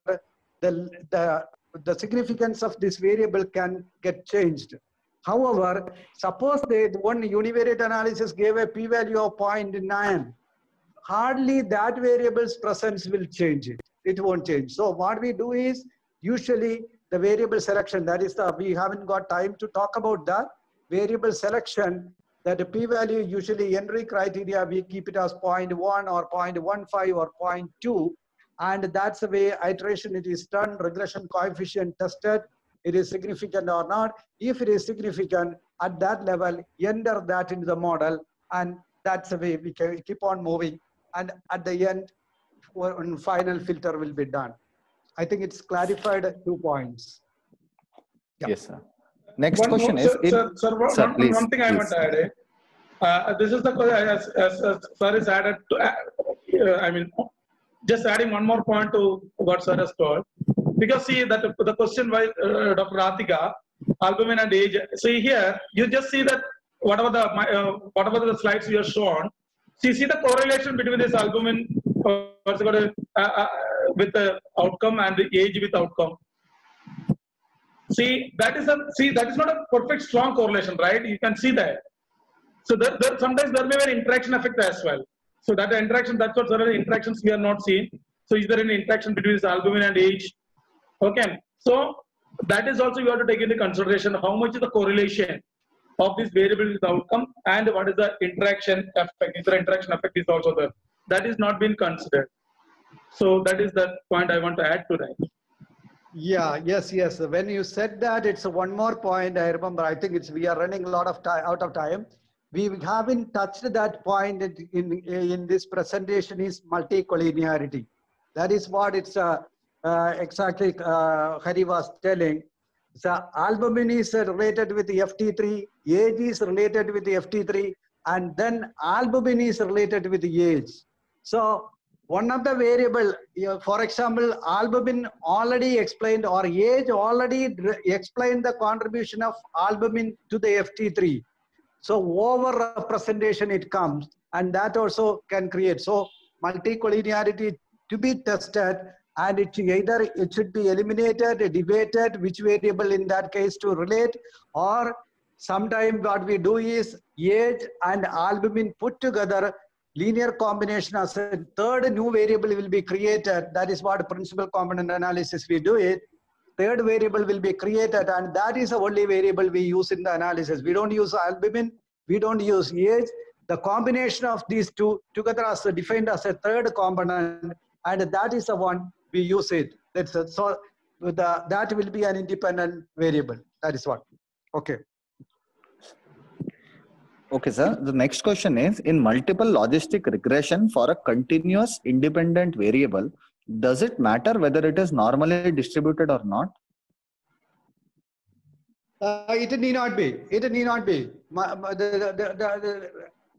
the significance of this variable can get changed. However, suppose that one univariate analysis gave a p-value of 0.9, hardly that variable's presence will change it. It won't change. So what we do is usually the variable selection, that is we haven't got time to talk about that. Variable selection, that the p-value usually Henry criteria, we keep it as 0.1 or 0.15 or 0.2. And that's the way iteration it is done, regression coefficient tested, it is significant or not. If it is significant at that level, enter that into the model, and that's the way we can keep on moving. And at the end, one final filter will be done. I think it's clarified 2 points. Yeah. Yes, sir. Next question is... One thing I want to add. This is the as sir is added to, just adding one more point to what sir has told. Because see that the question by Dr. Ratika, albumin and age. See here, you just see that whatever the slides you have shown. See the correlation between this albumin with the outcome and the age with outcome. See that is not a perfect strong correlation, right? You can see that. So sometimes there may be an interaction effect as well. So that the interaction, that's what certain interactions we are not seeing. So is there any interaction between this albumin and age? Okay. So that is also you have to take into consideration how much is the correlation of this variable with the outcome and what is the interaction effect. Is there interaction effect is also there? That is not been considered. So that is the point I want to add to that. Yeah, yes. When you said that, it's one more point I remember. I think we are running a lot of time out of time. We haven't touched that point in this presentation is multicollinearity. That is what it's exactly Hari was telling. So albumin is related with the FT3, age is related with the FT3, and then albumin is related with the age. So one of the variable, for example, albumin already explained or age already explained the contribution of albumin to the FT3. So over representation it comes, and that also can create. So multicollinearity to be tested, and it should be eliminated, debated, which variable in that case to relate, or sometimes what we do is age and albumin put together, linear combination as a third new variable will be created. That is what principal component analysis we do it. Third variable will be created, and that is the only variable we use in the analysis. We don't use albumin, we don't use age. The combination of these two together as defined as a third component, and that is the one we use it. That's it. So that will be an independent variable. That is what. Okay. Okay, sir. The next question is, in multiple logistic regression for a continuous independent variable, does it matter whether it is normally distributed or not? It need not be. It need not be.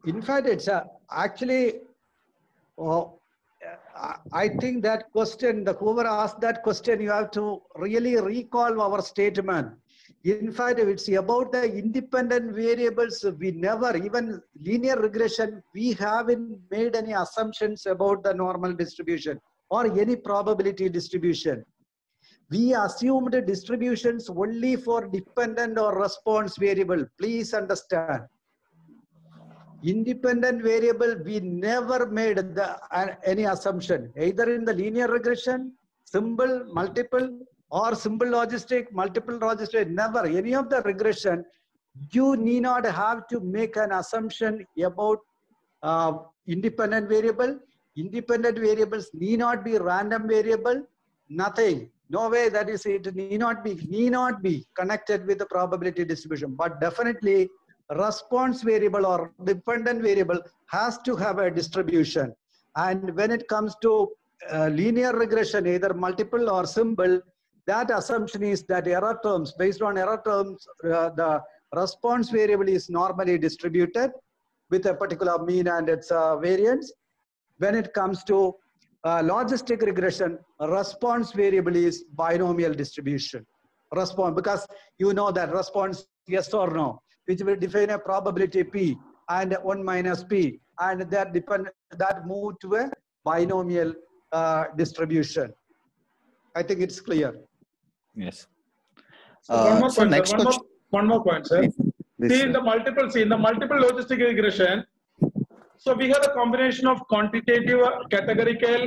In fact, it's actually, I think that question, whoever asked that question, you have to really recall our statement. In fact, it's about the independent variables. We never, even linear regression, we haven't made any assumptions about the normal distribution or any probability distribution. We assumed distributions only for dependent or response variable. Please understand. Independent variable, we never made any assumption, either in the linear regression, simple, multiple, or simple logistic, multiple logistic, never. Any of the regression, you need not have to make an assumption about independent variable. Independent variables need not be random variable, nothing. No way that is it need not be connected with the probability distribution, but definitely response variable or dependent variable has to have a distribution. And when it comes to linear regression, either multiple or simple, that assumption is that error terms, based on error terms, the response variable is normally distributed. with a particular mean and its variance. When it comes to logistic regression, response variable is binomial distribution. Response, because you know that response yes or no, which will define a probability P and 1 minus P, and that move to a binomial distribution. I think it's clear. Yes. So one more point, sir. In the multiple logistic regression, so we have a combination of quantitative, categorical,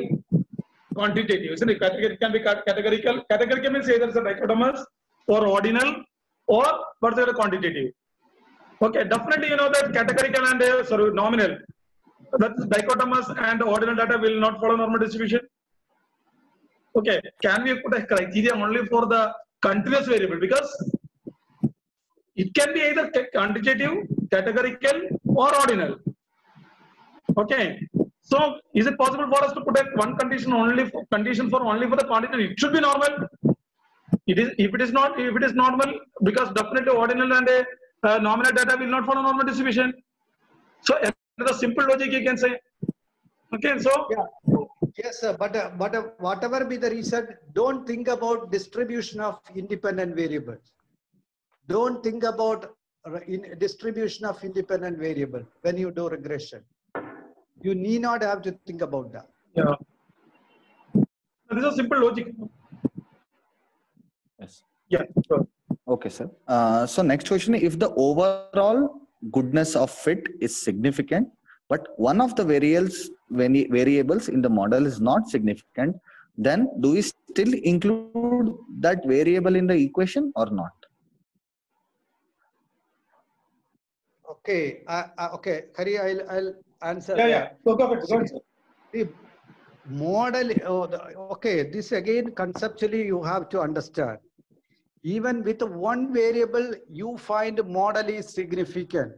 quantitative. Isn't it? It can be categorical. Categorical means either it's a dichotomous or ordinal or particular quantitative. Okay, definitely you know that categorical and nominal. That's dichotomous and ordinal data will not follow normal distribution. Okay, can we put a criteria only for the continuous variable? Because it can be either quantitative, categorical, or ordinal. Okay, so is it possible for us to put a one condition only for the quantitative? It should be normal. It is if it is normal, because definitely ordinal and nominal data will not follow normal distribution. So another simple logic you can say. Okay, so yeah. Yes, sir, but whatever be the reason, don't think about distribution of independent variables. Don't think about distribution of independent variable when you do regression. You need not have to think about that. Yeah. This is a simple logic. Yes. Yeah. Sure. Okay, sir. So next question: if the overall goodness of fit is significant, but one of the variables in the model is not significant, then do we still include that variable in the equation or not? Okay. Okay, Hari, I'll answer. Yeah. Go ahead. The model. Okay, this again conceptually you have to understand. Even with one variable, you find model is significant.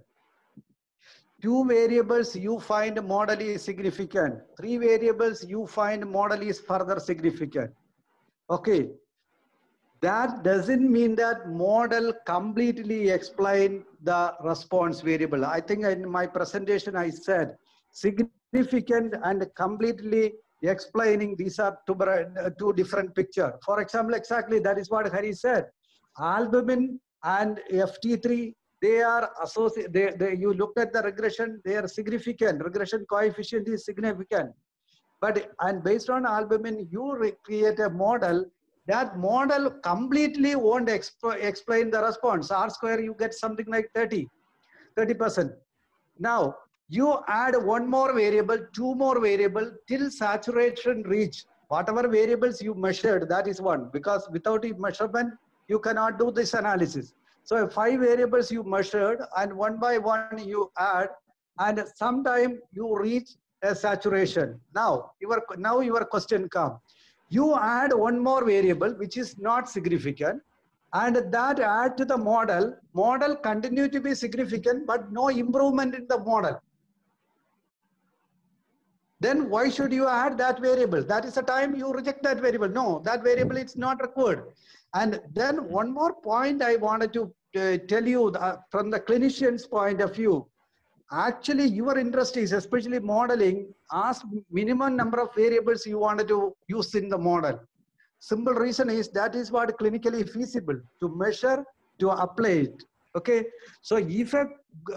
2 variables, you find model is significant. 3 variables, you find model is further significant. Okay. That doesn't mean that model completely explain the response variable. I think in my presentation, I said significant and completely explaining, these are two different pictures. For example, exactly that is what Hari said. Albumin and FT3, they are associated. You look at the regression, they are significant. Regression coefficient is significant. And based on albumin, you create a model. That model completely won't explain the response. R square, you get something like 30%. Now, you add one more variable, 2 more variable till saturation reach. Whatever variables you measured, that is one. Because without a measurement, you cannot do this analysis. So 5 variables you measured and one by one you add, and sometime you reach a saturation. Now your question comes. You add one more variable which is not significant, and that add to the model. Model continue to be significant, but no improvement in the model. Then why should you add that variable? That is the time you reject that variable. No, that variable is not required. And then one more point I wanted to tell you from the clinician's point of view. Actually, your interest is, especially modeling, ask minimum number of variables you wanted to use in the model. Simple reason is that is what clinically feasible to measure, to apply it. Okay, so if a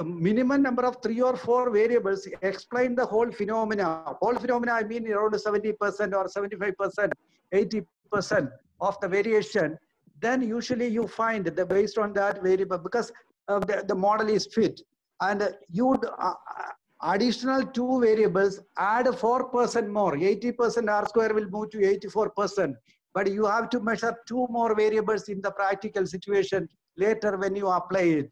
minimum number of 3 or 4 variables explain the whole phenomena, I mean around 70% or 75%, 80% of the variation, then usually you find that based on that variable, because the model is fit, and you additional 2 variables add 4% more, 80% R square will move to 84%. But you have to measure 2 more variables in the practical situation later when you apply it.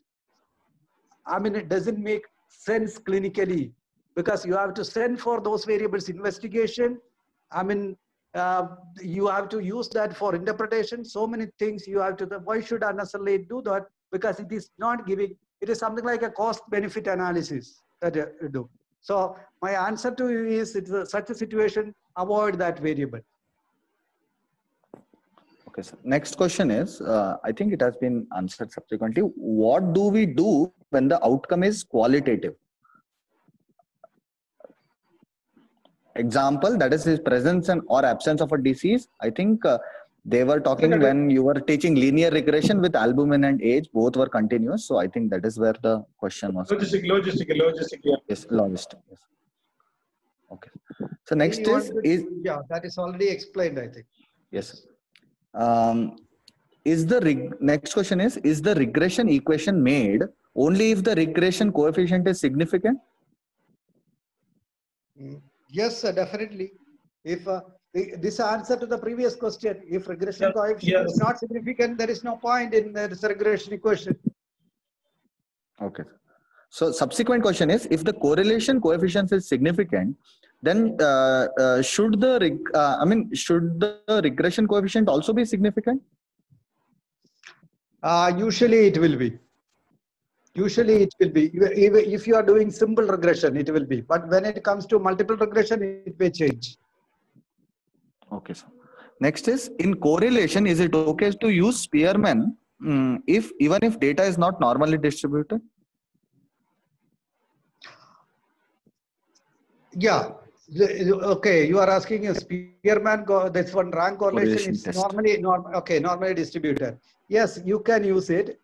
I mean, it doesn't make sense clinically, because you have to send for those variables investigation. I mean, you have to use that for interpretation. So many things you have to, why should I necessarily do that? Because it is not giving, it is something like a cost benefit analysis that you do. So my answer to you is, it's such a situation, avoid that variable. Okay, sir. Next question is, I think it has been answered subsequently. What do we do when the outcome is qualitative? example, that is his presence and or absence of a disease. I think they were talking when you were teaching linear regression with albumin and age, both were continuous. So I think that is where the question was. Logistic, yeah. Yes, logistic. Yes. Okay. So next is yeah, that is already explained, I think. Yes. Next question is the regression equation made only if the regression coefficient is significant? Yes, definitely. If this answer to the previous question, if regression coefficient is not significant, there is no point in this regression equation. Okay. So subsequent question is, if the correlation coefficient is significant, then should the regression coefficient also be significant? Usually it will be. Usually it will be. If you are doing simple regression, it will be. But when it comes to multiple regression, it may change. Okay, sir. Next is, in correlation, is it okay to use Spearman even if data is not normally distributed? Yeah. Okay, you are asking a Spearman, that's one rank correlation is normally distributed. Yes, you can use it.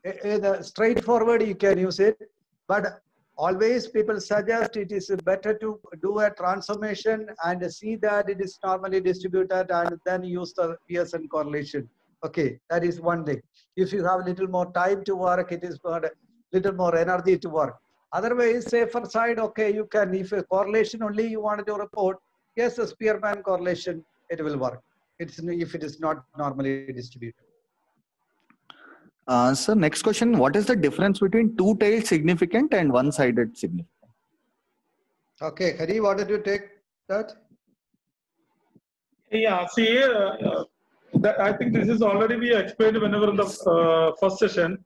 Straightforward, you can use it. But always people suggest it is better to do a transformation and see that it is normally distributed and then use the Pearson correlation. Okay, that is one thing. If you have little more time to work, it is got a little more energy to work. Otherwise, safer side, okay, you can, if a correlation only you wanted to report, yes, a Spearman correlation, it will work. If it is not normally distributed. So next question, what is the difference between two-tailed significant and one-sided significant? Okay, Hari, what did you take that? Yeah, see, I think this is already we explained whenever in the first session.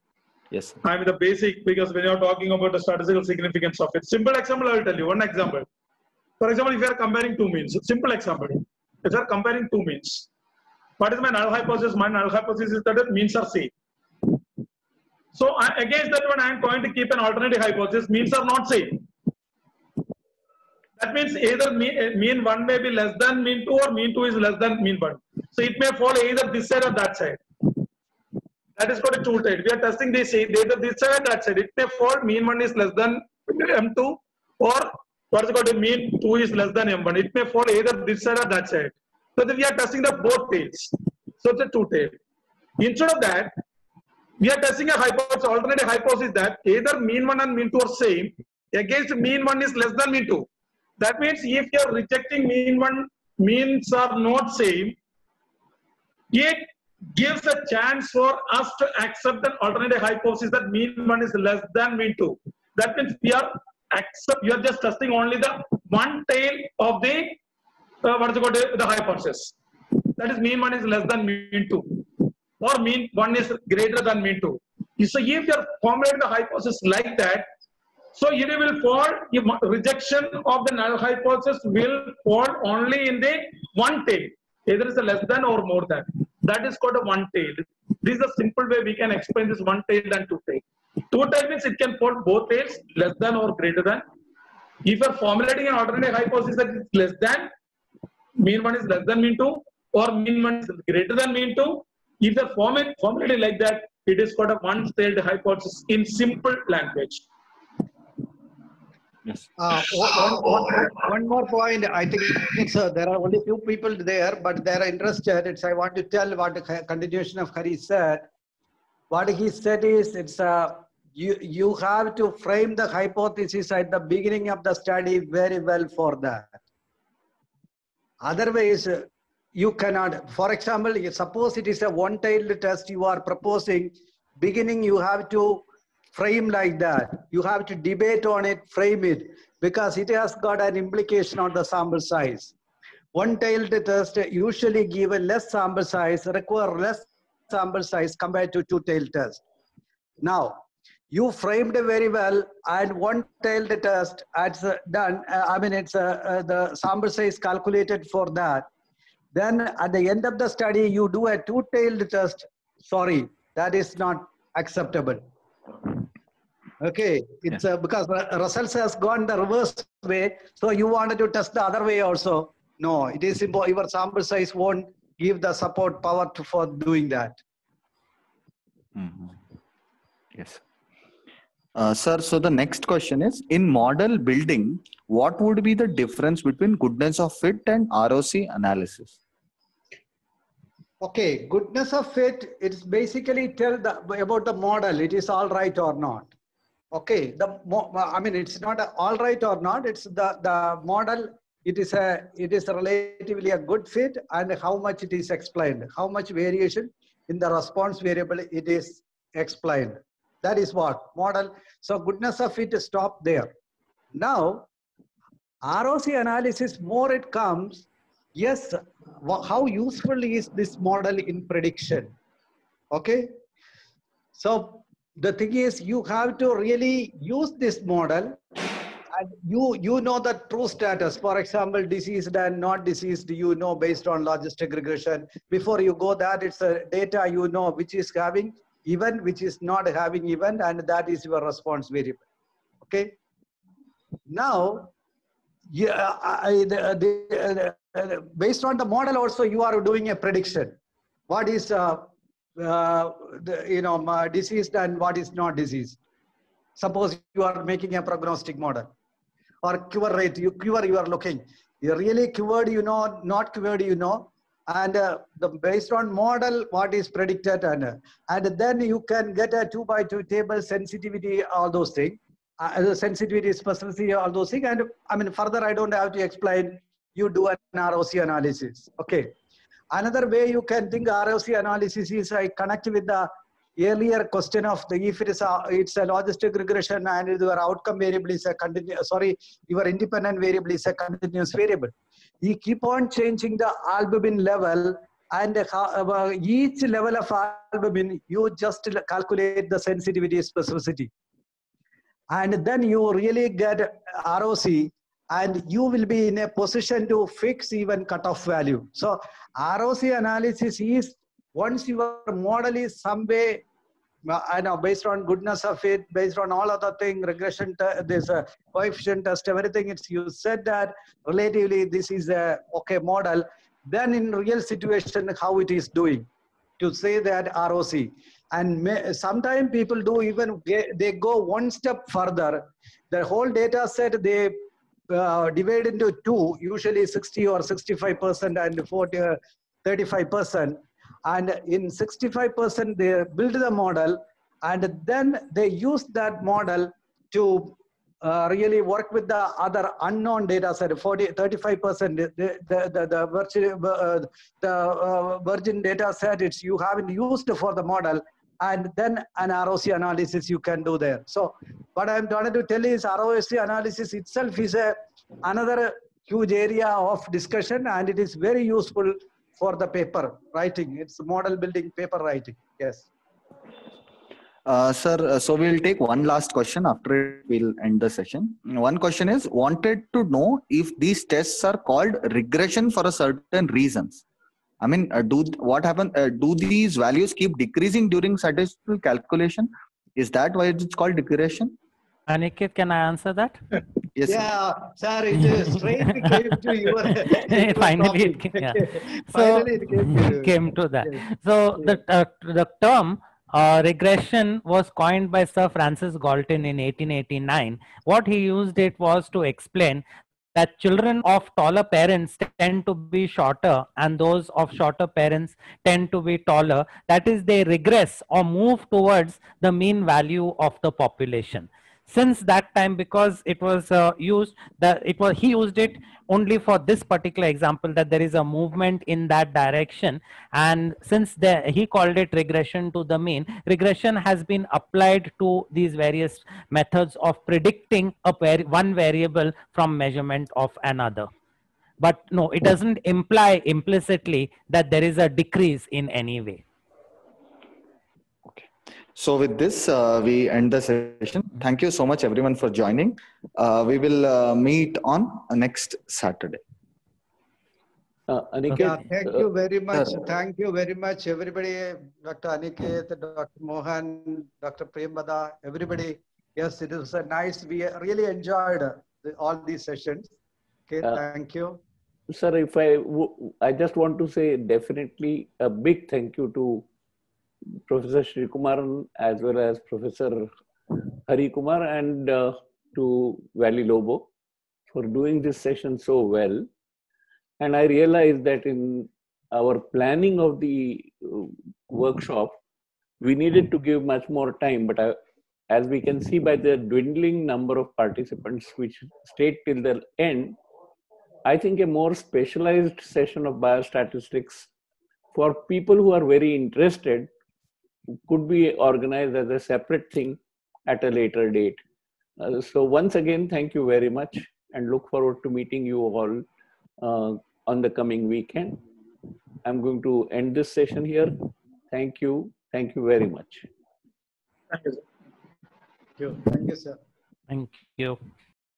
Yes. I mean the basic, because when you're talking about the statistical significance of it. Simple example, I will tell you, one example. For example, if you are comparing two means, simple example. If you are comparing two means, what is my null hypothesis? My null hypothesis is that the means are same. So against that one, I am going to keep an alternative hypothesis, means are not same. That means either mean 1 may be less than mean 2 or mean 2 is less than mean 1. So it may fall either this side or that side. That is called a two-tailed. We are testing this either this side or that side. It may fall mean 1 is less than M2 or what is called a mean 2 is less than M1. It may fall either this side or that side. So we are testing the both tails. So it's a two-tailed. Instead of that, we are testing a hypothesis, alternative hypothesis that either mean 1 and mean 2 are same against mean 1 is less than mean 2. That means if you are rejecting mean 1, means are not same, it gives a chance for us to accept an alternative hypothesis that mean 1 is less than mean 2. That means we are just testing only the one tail of the the hypothesis. That is mean 1 is less than mean 2. Or mean 1 is greater than mean 2. So if you are formulating the hypothesis like that, so it will fall, rejection of the null hypothesis will fall only in the one tail. Either is a less than or more than. That is called a one tail. This is a simple way we can explain this one tail and two tail. Two tail means it can fall both tails, less than or greater than. If you are formulating an alternative hypothesis that is less than, mean 1 is less than mean 2, or mean 1 is greater than mean 2, if the formulated like that, it is called a one-tailed hypothesis in simple language. Yes. One more point. I think there are only few people there, but they are interested. I want to tell what the continuation of Hari said. What he said is, you have to frame the hypothesis at the beginning of the study very well for that. Otherwise, you cannot. For example, suppose it is a one-tailed test you are proposing. Beginning, you have to frame like that. You have to debate on it, frame it, because it has got an implication on the sample size. One-tailed test usually give a less sample size, require less sample size compared to two-tailed test. Now, you framed it very well, and one-tailed test it's done. The sample size calculated for that. Then at the end of the study, you do a two-tailed test. Sorry, that is not acceptable. Okay, it's because results has gone the reverse way, so you wanted to test the other way also. No, it is impossible. Your sample size won't give the support power for doing that. Yes. Sir, so the next question is, in model building, what would be the difference between goodness of fit and ROC analysis? Okay, goodness of fit, it's basically about the model, it is all right or not. Okay, I mean, it's not all right or not, it's the model, it is relatively a good fit, and how much it is explained, how much variation in the response variable it is explained. That is what model. So goodness of fit stop there. Now, ROC analysis, more it comes, yes, how useful is this model in prediction? Okay, so the thing is, you have to really use this model, and you know the true status. For example, diseased and not diseased, you know, based on logistic regression. Before you go that, it's a data, you know, which is having event, which is not having event, and that is your response variable. Okay, now, based on the model also, you are doing a prediction. What is diseased and what is not diseased? Suppose you are making a prognostic model, or cure rate, you are looking. You're really cured, you know, not cured, you know, and based on model, what is predicted, and then you can get a 2x2 table, sensitivity, all those things. Sensitivity, specificity, all those things. And I mean, further, I don't have to explain. You do an ROC analysis. Okay. Another way you can think ROC analysis is I connect with the earlier question of the if it's a logistic regression and your outcome variable is a continuous. Your independent variable is a continuous variable. You keep on changing the albumin level, and each level of albumin, you just calculate the sensitivity, specificity. And then you really get ROC, and you will be in a position to fix even cutoff value. So ROC analysis is, once your model is some way, I know, based on goodness of it, based on all other things, regression, this coefficient test, everything, it's, you said that relatively this is a okay model, then in real situation, how it is doing, to say that ROC. And sometimes people do even, they go one step further. The whole data set, they divide into two, usually 60 or 65% and 40, 35%. And in 65%, they build the model, and then they use that model to really work with the other unknown data set. 35%, the virgin data set, it's you haven't used for the model, and then an ROC analysis you can do there. So what I'm trying to tell is ROC analysis itself is another huge area of discussion, and it is very useful for the paper writing. It's model building, paper writing. Yes. Sir, so we'll take one last question. After it, we'll end the session. One question is, wanted to know if these tests are called regression for a certain reasons. I mean, do these values keep decreasing during statistical calculation? Is that why it's called regression? Aniket, can I answer that? Yes. Yeah, sir, it straight came to your Finally, it came, yeah. Finally, it came to that. Yes. So the term regression was coined by Sir Francis Galton in 1889. What he used it was to explain that children of taller parents tend to be shorter, and those of shorter parents tend to be taller. That is, they regress or move towards the mean value of the population. Since that time, because it was used, he used it only for this particular example, that there is a movement in that direction, and since he called it regression to the mean, regression has been applied to these various methods of predicting one variable from measurement of another. But no, it doesn't imply implicitly that there is a decrease in any way. So with this, we end the session. Thank you so much, everyone, for joining. We will meet on next Saturday. Aniket, yeah, thank you very much. Thank you very much, everybody. Dr. Aniket, Dr. Mohan, Dr. Premada, everybody. Yes, it was a nice. We really enjoyed all these sessions. Okay, thank you. Sir, I just want to say definitely a big thank you to Professor Sri Kumaran as well as Professor Hari Kumar and to Valley Lobo for doing this session so well. And I realized that in our planning of the workshop, we needed to give much more time. But as we can see by the dwindling number of participants which stayed till the end, I think a more specialized session of biostatistics for people who are very interested could be organized as a separate thing at a later date. So once again, thank you very much and look forward to meeting you all on the coming weekend. I'm going to end this session here. Thank you. Thank you very much. Thank you, sir. Thank you, sir. Thank you.